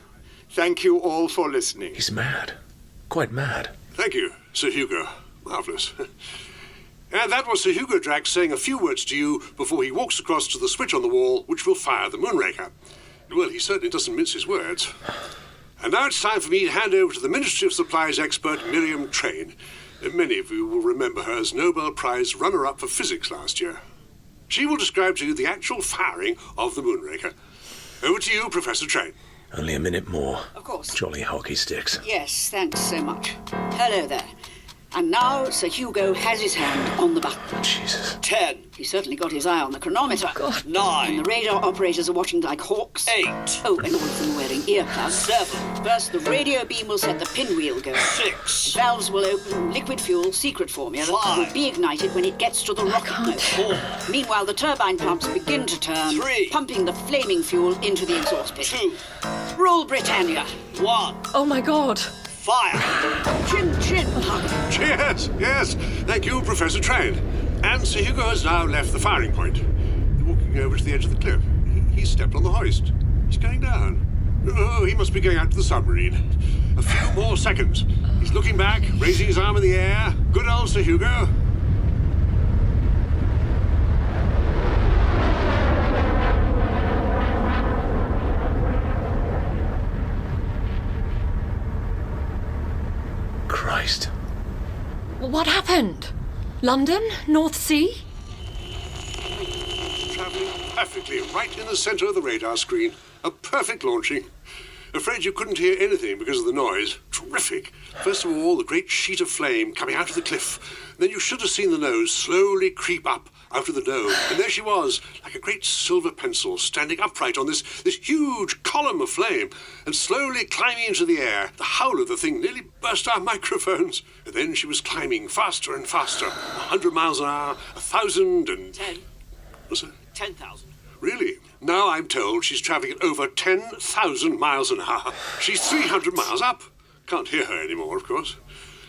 Speaker 22: thank you all for listening.
Speaker 13: He's mad. Quite mad.
Speaker 21: Thank you, Sir Hugo. Marvellous. And that was Sir Hugo Drax saying a few words to you before he walks across to the switch on the wall which will fire the Moonraker. Well, he certainly doesn't mince his words. And now it's time for me to hand over to the Ministry of Supply's expert, Miriam Train. Many of you will remember her as Nobel Prize runner-up for physics last year. She will describe to you the actual firing of the Moonraker. Over to you, Professor Train.
Speaker 13: Only a minute more.
Speaker 6: Of course.
Speaker 13: Jolly hockey sticks.
Speaker 6: Yes, thanks so much. Hello there. And now Sir Hugo has his hand on the button.
Speaker 13: Jesus.
Speaker 6: 10. He's certainly got his eye on the chronometer.
Speaker 5: Oh, God.
Speaker 6: 9. And the radar operators are watching like hawks.
Speaker 22: 8.
Speaker 6: Oh, and all of them wearing earplugs.
Speaker 22: 7.
Speaker 6: First, the radio beam will set the pinwheel going.
Speaker 22: 6.
Speaker 6: Valves will open. Liquid fuel, secret formula,
Speaker 22: 5.
Speaker 6: will be ignited when it gets to the rocket motor.
Speaker 22: 4.
Speaker 6: Meanwhile, the turbine pumps begin to turn,
Speaker 22: 3.
Speaker 6: pumping the flaming fuel into the exhaust pit.
Speaker 22: 2.
Speaker 6: Rule Britannia.
Speaker 22: 1.
Speaker 5: Oh, my God.
Speaker 22: Fire!
Speaker 6: Chin, chin.
Speaker 21: Cheers! Yes, thank you, Professor Train. And Sir Hugo has now left the firing point. They're walking over to the edge of the cliff. He stepped on the hoist. He's going down. Oh, he must be going out to the submarine. A few more seconds. He's looking back, raising his arm in the air. Good old Sir Hugo.
Speaker 13: Christ.
Speaker 5: What happened? London? North Sea?
Speaker 21: Travelling perfectly right in the centre of the radar screen. A perfect launching. Afraid you couldn't hear anything because of the noise. Terrific. First of all, the great sheet of flame coming out of the cliff. Then you should have seen the nose slowly creep up out of the dome. And there she was, like a great silver pencil, standing upright on this huge column of flame and slowly climbing into the air. The howl of the thing nearly burst our microphones. And then she was climbing faster and faster. 100 miles an hour, 1,000 and...
Speaker 6: 10.
Speaker 21: What's that?
Speaker 6: 10,000.
Speaker 21: Really? Now I'm told she's travelling at over 10,000 miles an hour. She's 300 miles up. Can't hear her anymore, of course.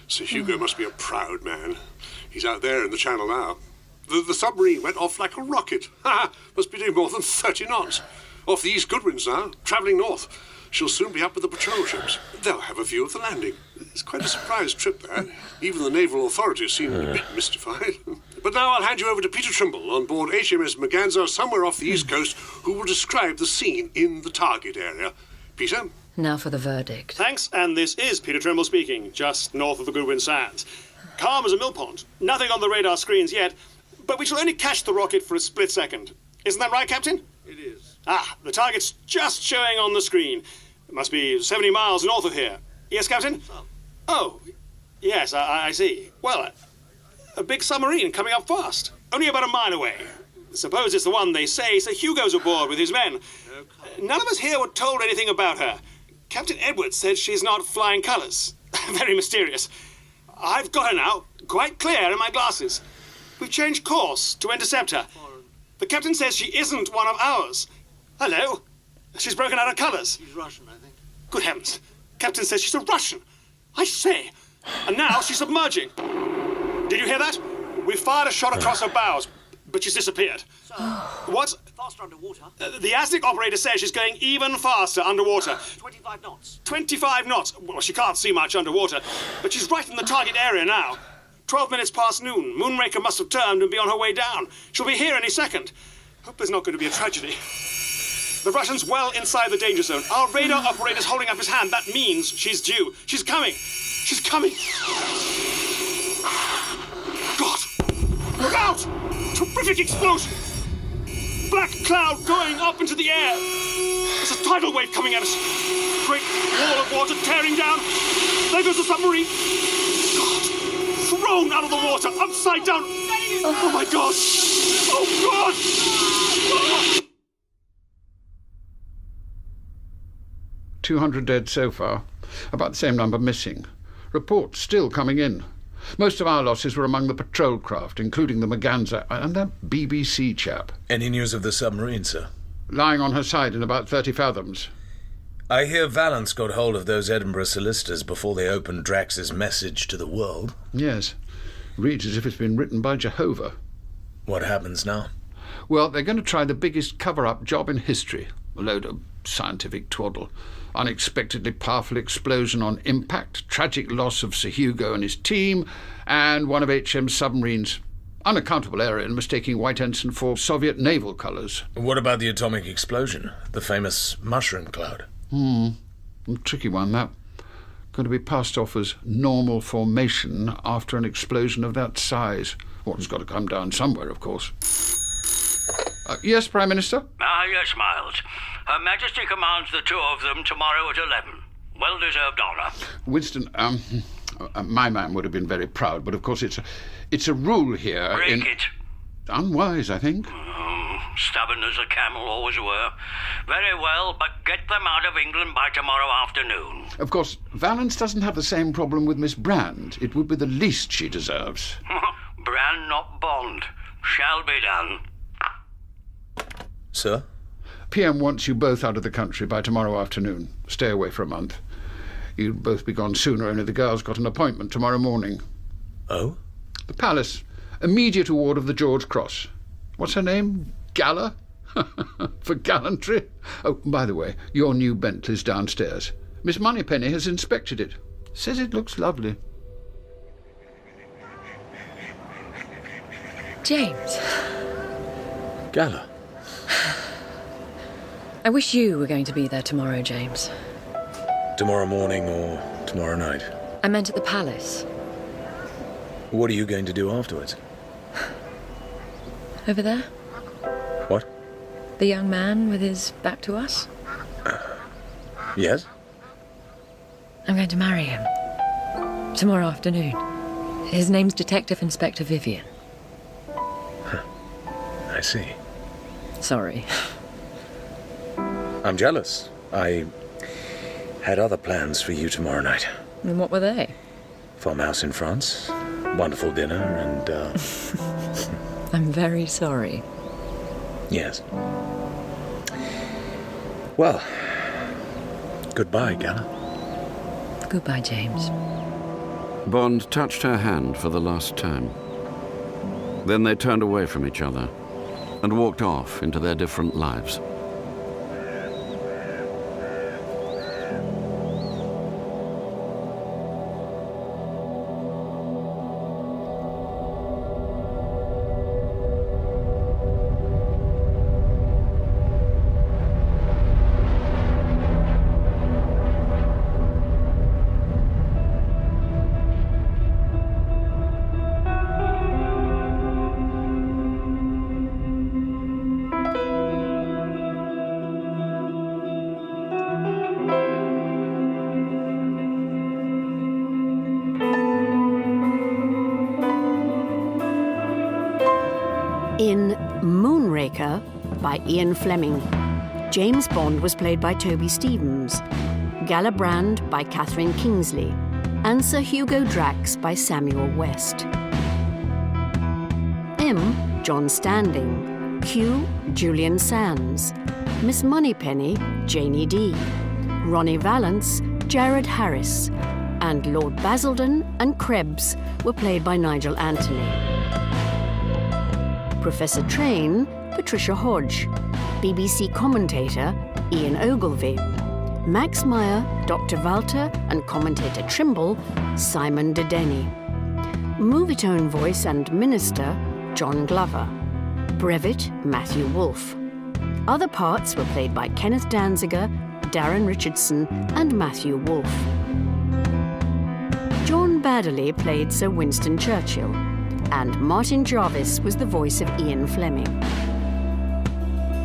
Speaker 21: Sir Hugo must be a proud man. He's out there in the channel now. The submarine went off like a rocket. Must be doing more than 30 knots. Off the East Goodwinds now, travelling north. She'll soon be up with the patrol ships. They'll have a view of the landing. It's quite a surprise trip, that. Even the naval authorities seem a bit mystified. But now I'll hand you over to Peter Trimble on board HMS Merganser somewhere off the East Coast, who will describe the scene in the target area. Peter?
Speaker 5: Now for the verdict.
Speaker 23: Thanks, and this is Peter Trimble speaking, just north of the Goodwin Sands.
Speaker 2: calm as a mill pond. Nothing on the radar screens yet, but we shall only catch the rocket for a split second. Isn't that right, Captain?
Speaker 21: It is.
Speaker 2: Ah, the target's just showing on the screen. It must be 70 miles north of here. Yes, Captain? Oh, yes, I see. Well, a big submarine coming up fast. Only about a mile away. Suppose it's the one they say Sir Hugo's aboard with his men. None of us here were told anything about her. Captain Edwards said she's not flying colours. Very mysterious. I've got her now, quite clear in my glasses. We've changed course to intercept her. The captain says she isn't one of ours. Hello? She's broken out of colours.
Speaker 21: She's Russian, I think.
Speaker 2: Good heavens. Captain says she's a Russian. I say. And now she's submerging. Did you hear that? We fired a shot across her bows, but she's disappeared. What's...
Speaker 21: Faster underwater.
Speaker 2: The ASIC operator says she's going even faster underwater.
Speaker 21: 25 knots.
Speaker 2: 25 knots. Well, she can't see much underwater, but she's right in the target area now. 12 minutes past noon. Moonraker must have turned and be on her way down. She'll be here any second. Hope there's not going to be a tragedy. The Russian's well inside the danger zone. Our radar operator's holding up his hand. That means she's due. She's coming. She's coming. God! Look out! Terrific explosion! Black cloud going up into the air. There's a tidal wave coming at us. Great wall of water tearing down. There goes the submarine. God! Thrown out of the water, upside down. Oh my God! Oh God!
Speaker 7: 200 dead so far. About the same number missing. Reports still coming in. Most of our losses were among the patrol craft, including the Merganza and that BBC chap.
Speaker 13: Any news of the submarine, sir?
Speaker 7: Lying on her side in about 30 fathoms.
Speaker 13: I hear Valance got hold of those Edinburgh solicitors before they opened Drax's message to the world.
Speaker 7: Yes. Reads as if it's been written by Jehovah.
Speaker 13: What happens now?
Speaker 7: Well, they're going to try the biggest cover-up job in history. A load of scientific twaddle. Unexpectedly powerful explosion on impact, tragic loss of Sir Hugo and his team, and one of HM's submarines. Unaccountable error in mistaking White Ensign for Soviet naval colours.
Speaker 13: What about the atomic explosion? The famous mushroom cloud?
Speaker 7: A tricky one, that. Going to be passed off as normal formation after an explosion of that size. Well, it's got to come down somewhere, of course. Yes, Prime Minister?
Speaker 1: Yes, Miles. Her Majesty commands the two of them tomorrow at 11. Well-deserved honour.
Speaker 7: Winston, my man would have been very proud, but of course it's a rule here.
Speaker 1: Break it.
Speaker 7: Unwise, I think.
Speaker 1: Stubborn as a camel always were. Very well, but get them out of England by tomorrow afternoon.
Speaker 7: Of course, Valance doesn't have the same problem with Miss Brand. It would be the least she deserves.
Speaker 1: Brand, not Bond. Shall be done.
Speaker 13: Sir?
Speaker 7: PM wants you both out of the country by tomorrow afternoon. Stay away for a month. You'll both be gone sooner, only the girl's got an appointment tomorrow morning.
Speaker 13: Oh?
Speaker 7: The Palace. Immediate award of the George Cross. What's her name? Gala? For gallantry? Oh, by the way, your new Bentley's downstairs. Miss Moneypenny has inspected it. Says it looks lovely.
Speaker 5: James.
Speaker 13: Gala.
Speaker 5: I wish you were going to be there tomorrow, James.
Speaker 13: Tomorrow morning or tomorrow night?
Speaker 5: I meant at the Palace.
Speaker 13: What are you going to do afterwards?
Speaker 5: Over there?
Speaker 13: What?
Speaker 5: The young man with his back to us?
Speaker 13: Yes?
Speaker 5: I'm going to marry him. Tomorrow afternoon. His name's Detective Inspector Vivian.
Speaker 13: I see.
Speaker 5: Sorry.
Speaker 13: I'm jealous. I had other plans for you tomorrow night.
Speaker 5: And what were they?
Speaker 13: Farmhouse in France, wonderful dinner, and,
Speaker 5: I'm very sorry.
Speaker 13: Yes. Well, goodbye, Gala.
Speaker 5: Goodbye, James.
Speaker 8: Bond touched her hand for the last time. Then they turned away from each other and walked off into their different lives.
Speaker 9: In Moonraker by Ian Fleming, James Bond was played by Toby Stevens, Galabrand by Catherine Kingsley, and Sir Hugo Drax by Samuel West. M. John Standing, Q. Julian Sands, Miss Moneypenny, Janie Dee, Ronnie Valance, Jared Harris, and Lord Basildon and Krebs were played by Nigel Anthony. Professor Train, Patricia Hodge, BBC commentator Ian Ogilvy, Max Meyer, Dr. Walter and commentator Trimble, Simon de Denny. Movietone voice and minister, John Glover. Brevet, Matthew Wolfe. Other parts were played by Kenneth Danziger, Darren Richardson and Matthew Wolfe. John Baddeley played Sir Winston Churchill, and Martin Jarvis was the voice of Ian Fleming.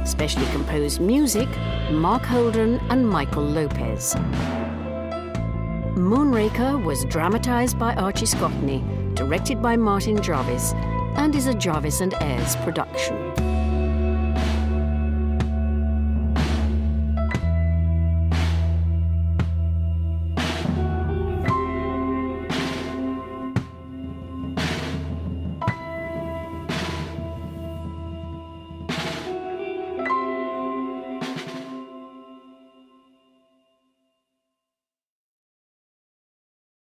Speaker 9: Specially composed music, Mark Holden and Michael Lopez. Moonraker was dramatised by Archie Scotney, directed by Martin Jarvis, and is a Jarvis and Ayres production.